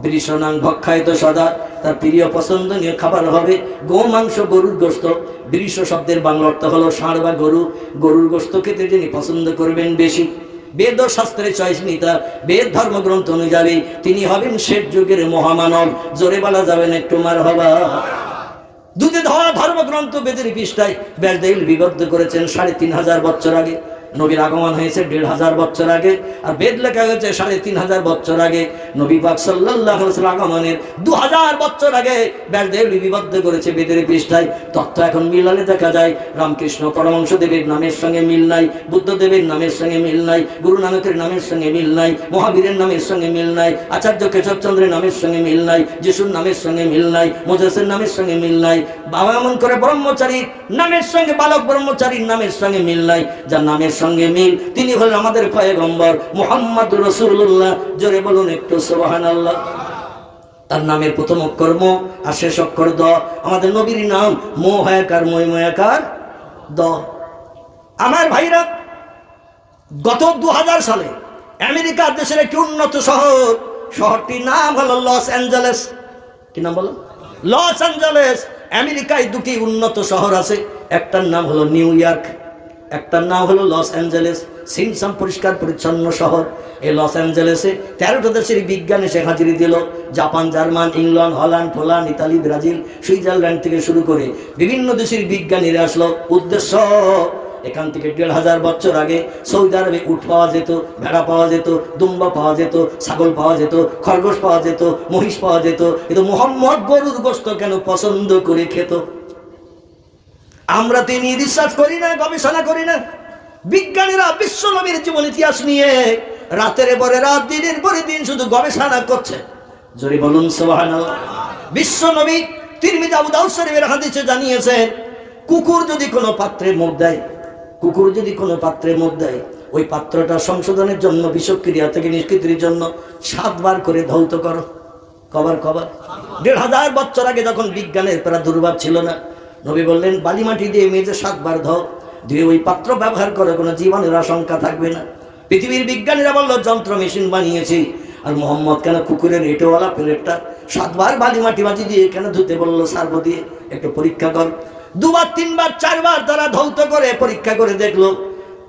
বৃষণাং ভক্ষায়িত সদা, তার প্রিয় পছন্দনীয় খাবার হবে গো মাংস, গরুর গোস্ত। বৃষ শব্দের বাংলা অর্থ হলো ষাঁড় বা গরু। গরুর গোস্ত খেতে যিনি পছন্দ করবেন বেশি। বেদ ও শাস্ত্রে চয়স্মিতা, বেদ ধর্মগ্রন্থ অনুযায়ী তিনি হবেন শেষ যুগের মহামানব। জোরে বলা যাবেন একটু মারহাবা। দুধে ধোয়া ধর্মগ্রন্থ বেদের পৃষ্ঠায় ব্যাসদেব বিবদ্ধ করেছেন 3500 বছর আগে। নবীর আগমন হয়েছে 1500 বছর আগে, আর বেদ লেখা হয়েছে 3500 বছর আগে। নবী পাক সাল্লাল্লাহু আলাইহি ওয়াসাল্লাম আগমনের 2000 বছর আগে ব্যাসদেব লিপিবদ্ধ করেছে বেদের পৃষ্ঠায়। তথ্য এখন মিলালে দেখা যায় রামকৃষ্ণ পরমহংস দেবের নামের সঙ্গে মিল নাই, বুদ্ধদেবের নামের সঙ্গে মিল নাই, গুরু নানকের নামের সঙ্গে মিল নাই, মহাবীরের নামের সঙ্গে মিল নাই, আচার্য কেশবচন্দ্রের নামের সঙ্গে মিল নাই, যিশুর নামের সঙ্গে মিল নাই, মোজেসের নামের সঙ্গে মিল নাই, বাবা এমন করে ব্রহ্মচারীর নামের সঙ্গে বালক ব্রহ্মচারীর নামের সঙ্গে মিল নাই। যার নামের সঙ্গে মিল তিনি হলেন আমাদের পয়গম্বর মুহাম্মদুর রাসূলুল্লাহ। জোরে বলুন একটু সুবহানাল্লাহ। তার নামের প্রথম অক্ষর ম আর শেষ অক্ষর দ। আমাদের নবীর নাম মোহায়াকার, ময়ময়াকার দ। আমার ভাইরা, গত 2000 সালে আমেরিকা দেশের একটি উন্নত শহর, শহরটির নাম হলো লস অ্যাঞ্জেলেস। কি নাম বলো? Los Angeles. আমেরিকায় 2টি উন্নত শহর আছে, একটার নাম হলো নিউ ইয়র্ক, একটার নাম হলো লস অ্যাঞ্জেলেস। সিনসাম পরিষ্কার পরিচ্ছন্ন শহর। এই লস অ্যাঞ্জেলেসে 13টা দেশের বিজ্ঞানী সে হাজিরি দিল। Japan, German, England, Holland, Poland, Italy, Brazil, Switzerland থেকে শুরু করে বিভিন্ন দেশের বিজ্ঞানীরা আসলো। উদ্দেশ্য, এখান থেকে 1500 বছর আগে সৌদি আরবে উট পাওয়া যেত, ভেড়া পাওয়া যেত, দুম্বা পাওয়া যেত, ছাগল পাওয়া যেত, খরগোশ পাওয়া যেত, মহিষ পাওয়া যেত, কিন্তু মুহাম্মদ গরুর গোশত কেন পছন্দ করে খেত? আমরা তিনি রিসার্চ করি না, গবেষণা করি না। বিজ্ঞানীরা বিশ্ব নবীর জীবন ইতিহাস নিয়ে রাতের পরে রাত, দিনের পরে দিন শুধু গবেষণা করছে। জোরে বলুন সুবহানাল্লাহ। বিশ্ব নবী তিরমিজি আবু দাউদ শরীফের হাদিসে জানিয়েছেন, কুকুর যদি কোনো পাত্রে মুখ দেয়, কুকুর যদি কোনো পাত্রে মুখ দেয়, ওই পাত্রটা সংশোধনের জন্য, বিষক্রিয়া থেকে নিষ্কৃতির জন্য 7 বার করে ধৌত করো। কবার? 1500 বছর আগে যখন বিজ্ঞানের প্রাদুর্ভাব ছিল না, নবী বললেন বালি মাটি দিয়ে মেজে 7 বার ধো, দিয়ে ওই পাত্র ব্যবহার করে কোনো জীবাণুর আশঙ্কা থাকবে না। পৃথিবীর বিজ্ঞানীরা বলল যন্ত্র মেশিন বানিয়েছি, আর মোহাম্মদ কেন কুকুরের এটোওয়ালা প্লেটটা 7 বার বালি মাটি মাটি দিয়ে কেন ধুতে বললো সার্বো দিয়ে? একটু পরীক্ষা কর। 2 বার 3 বার 4 বার তারা ধৌত করে পরীক্ষা করে দেখলো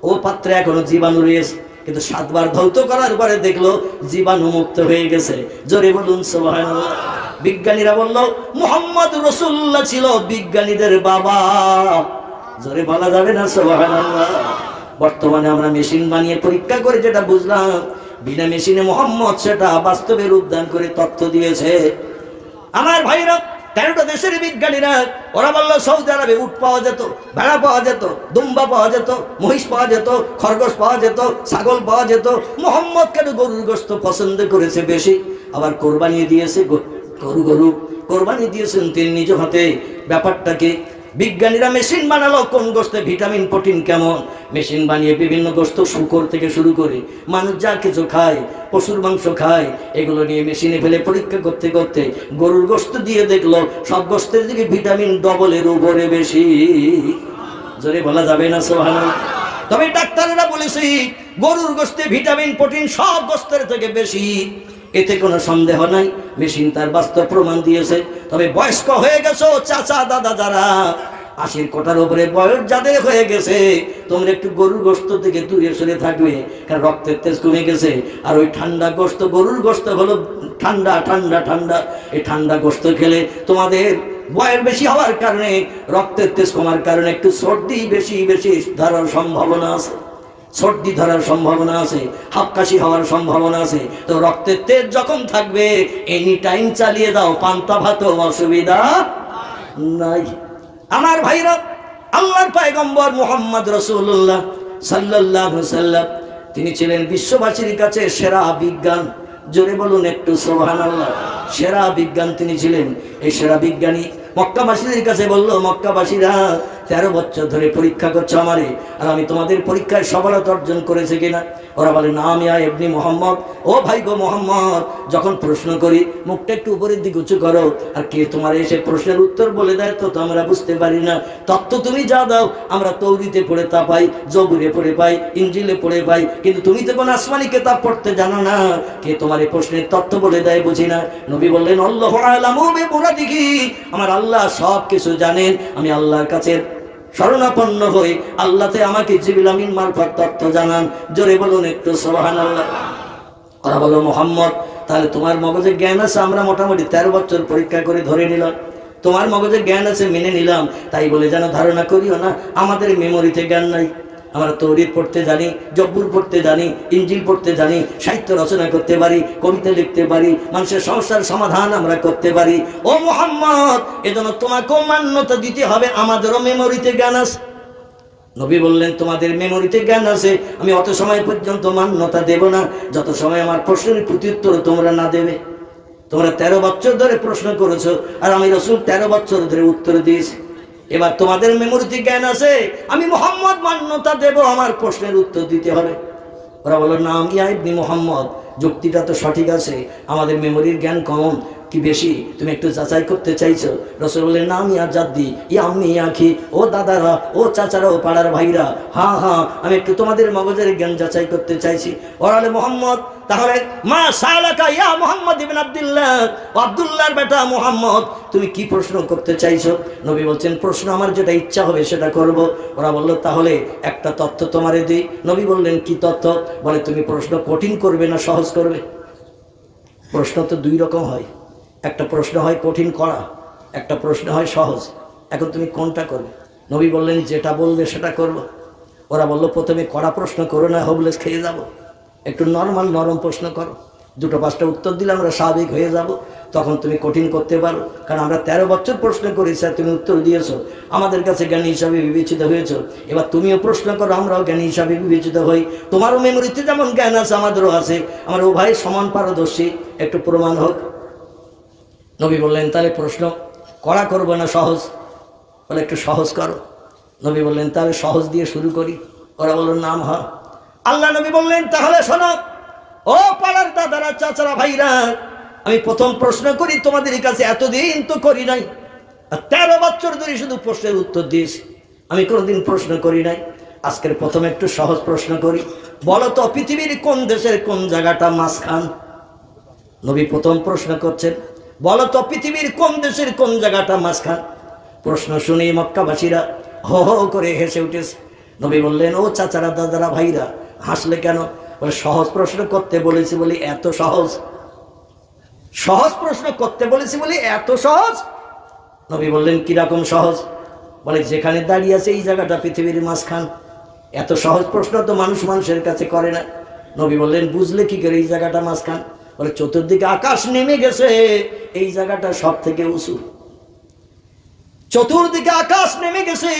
ও পাত্রে এখনো জীবাণু রয়েছে, কিন্তু 7 বার ধৌত করার পরে দেখলো জীবাণু মুক্ত হয়ে গেছে। জোরে বলুন সুবহানাল্লাহ। বিজ্ঞানীরা বলল মুহাম্মদ রাসূলুল্লাহ ছিল বিজ্ঞানীদের বাবা। জোরে বলা যাবে না সুবহানাল্লাহ। বর্তমানে আমরা মেশিন বানিয়ে পরীক্ষা করে যেটা বুঝলাম, বিনা মেশিনে মোহাম্মদ সেটা বাস্তবে রূপদান করে তথ্য দিয়েছে। আমার ভাইরা, 13টা দেশের বিজ্ঞানীরা ওরা বললো সৌদি আরবে উট পাওয়া যেত, ভেড়া পাওয়া যেত, দুম্বা পাওয়া যেত, মহিষ পাওয়া যেত, খরগোশ পাওয়া যেত, ছাগল পাওয়া যেত। মোহাম্মদ কেন গরুর গোশত পছন্দ করেছে বেশি, আবার কোরবানি দিয়েছে গরু কোরবানি দিয়েছেন তিনি নিজ হাতে। ব্যাপারটাকে বিজ্ঞানীরা মেশিন বানালো কোন গোশতে ভিটামিন প্রোটিন কেমন, মেশিন বানিয়ে বিভিন্ন গোশত, শূকর থেকে শুরু করে মানুষ যা কিছু খায়, পশুর মাংস খায়, এগুলো নিয়ে মেশিনে ফেলে পরীক্ষা করতে করতে গরুর গোশত দিয়ে দেখলো সব গোশতের দিকে ভিটামিন ডবলের উপরে বেশি। জোরে বলা যাবে না সুবহানাল্লাহ। তবে ডাক্তারেরা বলেছে গরুর গোশতে ভিটামিন প্রোটিন সব গোশতের থেকে বেশি, এতে কোনো সন্দেহ নাই, মেশিন তার বাস্তব প্রমাণ দিয়েছে। তবে বয়স্ক হয়ে গেছো চাচা দাদা যারা 80 কোটার উপরে বয়স যাদের হয়ে গেছে, তোমরা একটু গরুর গোশত থেকে দূরে সরে থাকবে, কারণ রক্তের তেজ কমে গেছে। আর ওই ঠান্ডা গোশত, গরুর গোশত হলো ঠান্ডা ঠান্ডা ঠান্ডা, এই ঠান্ডা গোশত খেলে তোমাদের বয়স বেশি হওয়ার কারণে, রক্তের তেজ কমার কারণে একটু সর্দি বেশি ধরার সম্ভাবনা আছে, সর্দি ধরার সম্ভাবনা আছে, হাঁপকাশি হওয়ার সম্ভাবনা আছে। তো রক্তের তেজ যখন থাকবে এনি টাইম চালিয়ে দাও, পান্তা ভাতও অসুবিধা নাই। আমার ভাইরা, আল্লাহর পয়গম্বর মুহাম্মদ রাসূলুল্লাহ সাল্লাল্লাহু আলাইহি সাল্লাম তিনি ছিলেন বিশ্ববাসীর কাছে সেরা বিজ্ঞান। জোরে বলুন একটু সুবহানাল্লাহ। সেরা বিজ্ঞান তিনি ছিলেন। এই সেরা বিজ্ঞানী মক্কাবাসীদের কাছে বলল, মক্কাবাসীরা 13 বছর ধরে পরীক্ষা করছো আমারে, আর আমি তোমাদের পরীক্ষায় সফলতা অর্জন করেছে কিনা? ওরা বলে না মিয়া ইবনে মুহাম্মদ, ও ভাই গো মুহাম্মদ, যখন প্রশ্ন করি মুখটা একটু উপরের দিকে উঁচু করো, আর কে তোমার এসে প্রশ্নের উত্তর বলে দেয় তো আমরা বুঝতে পারি না। তত্ত্ব তুমি যা দাও আমরা তৌরিতে পড়ে তা পাই, জবুরে পড়ে পাই, ইনজিলে পড়ে পাই, কিন্তু তুমি তো কোন আসমানি কিতাব পড়তে জানো না, কে তোমার এই প্রশ্নের তত্ত্ব বলে দেয় বুঝি না। নবী বললেন আল্লাহু আ'লামু বিমুরাদিহি, আমার আল্লাহ সব কিছু জানেন, আমি আল্লাহর কাছে শরণাপন্ন হই, আল্লাহতে আমাকে জিবরিল আমিন মারফত তথ্য জানান। জোরে বলুন একটু সুবহানাল্লাহ। ওরা বলো মুহাম্মদ, তাহলে তোমার মগজে জ্ঞান আছে, আমরা মোটামুটি 13 বছর পরীক্ষা করে ধরে নিলাম তোমার মগজে জ্ঞান আছে, মেনে নিলাম, তাই বলে যেন ধারণা করিও না আমাদের মেমোরিতে জ্ঞান নাই। আমরা তৌরিত পড়তে জানি, জব্বুর পড়তে জানি, ইনজিল পড়তে জানি, সাহিত্য রচনা করতে পারি, কবিতা লিখতে পারি, মানুষের সমস্যার সমাধান আমরা করতে পারি। ও মুহাম্মদ, এজন্য তোমাকেও মান্যতা দিতে হবে, আমাদেরও মেমোরিতে জ্ঞান আছে। নবী বললেন তোমাদের মেমোরিতে জ্ঞান আছে, আমি অত সময় পর্যন্ত মান্যতা দেব না যত সময় আমার প্রশ্নের প্রত্যুত্তর তোমরা না দেবে। তোমরা 13 বছর ধরে প্রশ্ন করেছো, আর আমি রাসূল 13 বছর ধরে উত্তর দিয়েছি। এবার তোমাদের মেমোরিতে জ্ঞান আছে, আমি মুহাম্মদ মান্যতা দেব, আমার প্রশ্নের উত্তর দিতে হবে। ওরা বলল না ইয়া ইবনে মুহাম্মদ, যুক্তিটা তো সঠিক আছে, আমাদের মেমোরির জ্ঞান কম কি বেশি তুমি একটু যাচাই করতে চাইছো? রাসূল বললেন না ইয়া জাদ্দি, ইয়া আম্মি, ইয়া আখি, ও দাদারা, ও চাচারা, ও পাড়ার ভাইরা, হ্যাঁ হ্যাঁ আমি একটু তোমাদের মগজের জ্ঞান যাচাই করতে চাইছি। ওরা বলে মুহাম্মদ, তাহলে মা সালাকা ইয়া মুহাম্মদ ইবনে আব্দুল্লাহ, ও আব্দুল্লাহর বেটা মুহাম্মদ, তুমি কি প্রশ্ন করতে চাইছো? নবী বলছেন প্রশ্ন আমার যেটা ইচ্ছা হবে সেটা করব। ওরা বলল তাহলে একটা তথ্য তোমারে দিই। নবী বললেন কি তথ্য? বলে তুমি প্রশ্ন কঠিন করবে না সহজ করবে? প্রশ্ন তো 2 রকম হয়, একটা প্রশ্ন হয় কঠিন করা, একটা প্রশ্ন হয় সহজ। এখন তুমি কোনটা করবে? নবী বললেন যেটা বলবে সেটা করব। ওরা বলল প্রথমে কড়া প্রশ্ন করো না, হোবলেস খেয়ে যাব, একটু নরম প্রশ্ন করো। দুটো পাঁচটা উত্তর দিলে আমরা স্বাভাবিক হয়ে যাব, তখন তুমি কঠিন করতে পারো। কারণ আমরা 13 বছর প্রশ্ন করেছি আর তুমি উত্তর দিয়েছো, আমাদের কাছে জ্ঞানী হিসাবে বিবেচিত হয়েছো। এবার তুমিও প্রশ্ন করো, আমরাও জ্ঞানী হিসাবে বিবেচিত হই। তোমারও মেমোরিতে যেমন জ্ঞান আছে আমাদেরও আছে, আমরা উভয় সমান পারদর্শী, একটু প্রমাণ হোক। নবী বললেন তাহলে প্রশ্ন কড়া করবো না, সহজ? বলে একটু সহজ করো। নবী বললেন তাহলে সহজ দিয়ে শুরু করি। ওরা বলল নাম হয়। আল্লাহ নবী বললেন তাহলে শোনো, ও পাড়ার দাদারা, চাচারা, ভাইরা, আমি প্রথম প্রশ্ন করি তোমাদের কাছে, এতদিন তো করি নাই, 13 বছর ধরে শুধু প্রশ্নের উত্তর দিয়েছি, আমি কোনোদিন প্রশ্ন করি নাই। আজকের প্রথম একটু সহজ প্রশ্ন করি। বলো তো পৃথিবীর কোন দেশের কোন জায়গাটা মাঝখান? নবী প্রথম প্রশ্ন করছেন, বলো তো পৃথিবীর কোন দেশের কোন জায়গাটা মাঝখান? প্রশ্ন শুনে মক্কাবাসীরা হো হো করে হেসে উঠেছে। নবী বললেন, ও চাচারা, দাদারা, ভাইরা, হাসলে কেন? বলে সহজ প্রশ্ন করতে বলেছি বলি এত সহজ, সহজ প্রশ্ন করতে বলেছি বলি এত সহজ। নবী বললেন কিরকম সহজ? বলে যেখানে দাঁড়িয়ে আছে এই জায়গাটা পৃথিবীর মাঝখান। এত সহজ প্রশ্ন তো মানুষের কাছে করে না। নবী বললেন বুঝলে কি করে এই জায়গাটা মাঝখান? বলে চতুর্দিকে আকাশ নেমে গেছে, এই জায়গাটা সব থেকে উঁচু। চতুর্দিকে আকাশ নেমে গেছে,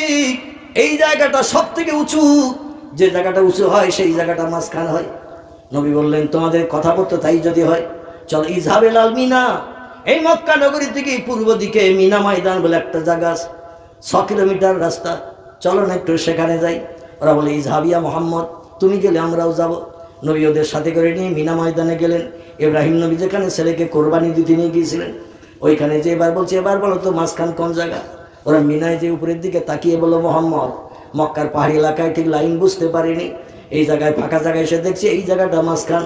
এই জায়গাটা সব থেকে উঁচু, যে জায়গাটা উঁচু হয় সেই জায়গাটা মাঝখান হয়। নবী বললেন তোমাদের কথাবার্তা তাই যদি হয়, চল ইজহাবেল আল মিনা, এই মক্কা নগরী থেকে পূর্ব দিকে মিনা ময়দান বলে একটা জায়গা আছে, 6 কিলোমিটার রাস্তা, চলো না একটু সেখানে যাই। ওরা বলে ইজহাবিয়া মোহাম্মদ, তুমি গেলে আমরাও যাব। নবী ওদের সাথে করে নিয়ে মিনা ময়দানে গেলেন। ইব্রাহিম নবী যেখানে ছেলেকে কোরবানি দিতে নিয়ে গিয়েছিলেন ওইখানে যে এবার বলছে, এবার বলো তো মাঝখান কোন জায়গা? ওরা মিনায় যে উপরের দিকে তাকিয়ে বলো মোহাম্মদ, মক্কার পাহাড়ি এলাকায় ঠিক লাইন বুঝতে পারিনি, এই জায়গায় ফাঁকা জায়গায় এসে দেখছি এই জায়গাটা মাঝখান,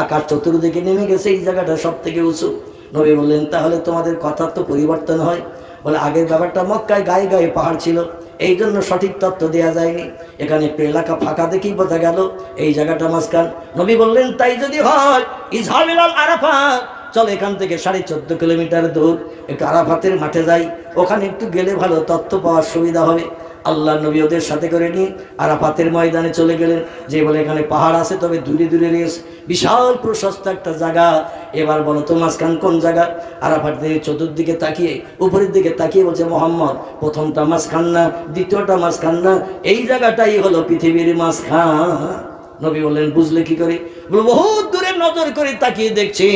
আকাশ চতুর্দিকে নেমে গেছে, এই জায়গাটা সব থেকে উঁচু। নবী বললেন তাহলে তোমাদের কথার তো পরিবর্তন হয়। বলে আগের ব্যাপারটা মক্কায় গায়ে গায়ে পাহাড় ছিল, এই জন্য সঠিক তথ্য দেওয়া যায়নি, এখানে একটু এলাকা ফাঁকা দেখেই বোঝা গেল এই জায়গাটা মাঝখান। নবী বললেন তাই যদি হয় ইজহাবিল আল আরাফাত, চল এখান থেকে 14.5 কিলোমিটার দূর একটু আরাফাতের মাঠে যাই, ওখানে একটু গেলে ভালো তথ্য পাওয়ার সুবিধা হবে। আল্লাহ নবী ওদের সাথে করে নিয়ে আরাফাতের ময়দানে চলে গেলেন। যে বলে এখানে পাহাড় আছে তবে দূরে দূরে রয়েছে, বিশাল প্রশস্ত একটা জায়গা। এবার বলো তো মাঝখান কোন জায়গা? আরাফাত থেকে চতুর্দিকে তাকিয়ে উপরের দিকে তাকিয়ে বলছে মোহাম্মদ, প্রথমটা মাঝখান না, দ্বিতীয়টা মাঝখান না, এই জায়গাটাই হলো পৃথিবীর মাঝখান। নবী বললেন বুঝলে কি করে? বলে বহুত দূরে নজর করে তাকিয়ে দেখছি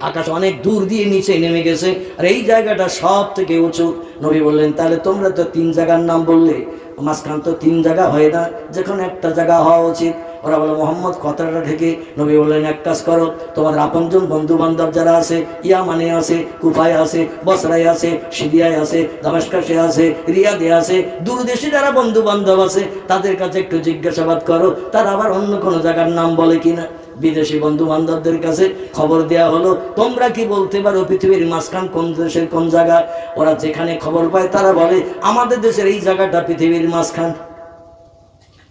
আকাশ অনেক দূর দিয়ে নিচে নেমে গেছে, আর এই জায়গাটা সব থেকে উঁচু। নবী বললেন তাহলে তোমরা তো 3 জায়গার নাম বললে, মাঝখান তো 3 জায়গা হয় না, যেখানে একটা জায়গা হওয়া উচিত। ওরা বলে মোহাম্মদ কথাটা ঢেকে। নবী বললেন এক কাজ করো, তোমার আপনজন বন্ধু বান্ধব যারা আছে, ইয়ামানে আছে, কুফায় আছে, বসরায় আছে, সিরিয়ায় আছে, দামেস্কাসে আছে, রিয়াদে আছে, দূরদেশে যারা বন্ধু বান্ধব আছে তাদের কাছে একটু জিজ্ঞাসাবাদ করো, তারা আবার অন্য কোনো জায়গার নাম বলে কিনা। বিদেশি বন্ধু বান্ধবদের কাছে খবর দেয়া হলো, তোমরা কি বলতে পারো পৃথিবীর মাঝখান কোন দেশের কোন জায়গা? ওরা যেখানে খবর পায় তারা বলে আমাদের দেশের এই জায়গাটা পৃথিবীর মাঝখান।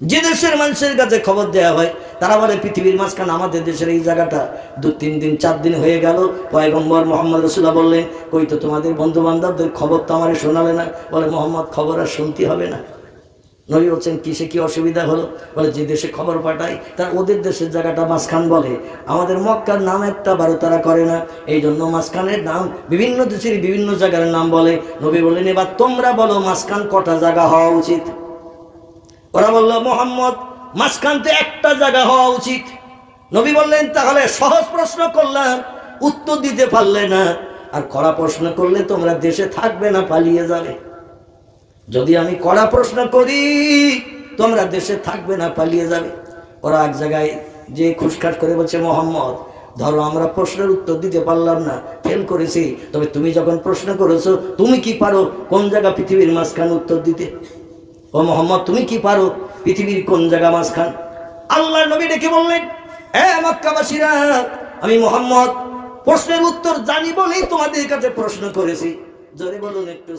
যে দেশের মানুষের কাছে খবর দেওয়া হয় তারা বলে পৃথিবীর মাঝখান আমাদের দেশের এই জায়গাটা। 2-3 দিন 4 দিন হয়ে গেল, পয়গম্বর মোহাম্মদ রাসূলুল্লাহ বললেন কই তো তোমাদের বন্ধু বান্ধবদের খবর তো আমারে শোনালে না। বলে মোহাম্মদ খবর আর শুনতে হবে না। নবী বলছেন কিসে কি অসুবিধা হলো? বলে যে দেশে খবর পাঠায় তার ওদের দেশের জায়গাটা মাঝখান বলে, আমাদের মক্কার নাম একটা বারো তারা করে না, এই জন্য মাঝখানের নাম বিভিন্ন দেশের বিভিন্ন জায়গার নাম বলে। নবী বললেন এবার তোমরা বলো মাঝখান কটা জায়গা হওয়া উচিত? ওরা বলল মোহাম্মদ মাঝখান তো একটা জায়গা হওয়া উচিত। নবী বললেন তাহলে সহজ প্রশ্ন করলাম, উত্তর দিতে পারলে না, আর কড়া প্রশ্ন করলে তোমরা দেশে থাকবে না, পালিয়ে যাবে। যদি আমি কড়া প্রশ্ন করি তোমরা দেশে থাকবে না, পালিয়ে যাবে। ওরা এক জায়গায় যে খুশখাস করে বলছে মোহাম্মদ ধরো আমরা প্রশ্নের উত্তর দিতে পারলাম না, ফেল করেছি, তবে তুমি যখন প্রশ্ন করেছো তুমি কি পারো কোন জায়গা পৃথিবীর মাঝখান উত্তর দিতে? ও মোহাম্মদ তুমি কি পারো পৃথিবীর কোন জায়গা মাঝখান? আল্লাহ নবী ডেকে বললেন এ মক্কাবাসীরা, আমি মোহাম্মদ প্রশ্নের উত্তর জানি বলেই তোমাদের কাছে প্রশ্ন করেছি। জোরে বলুন একটু।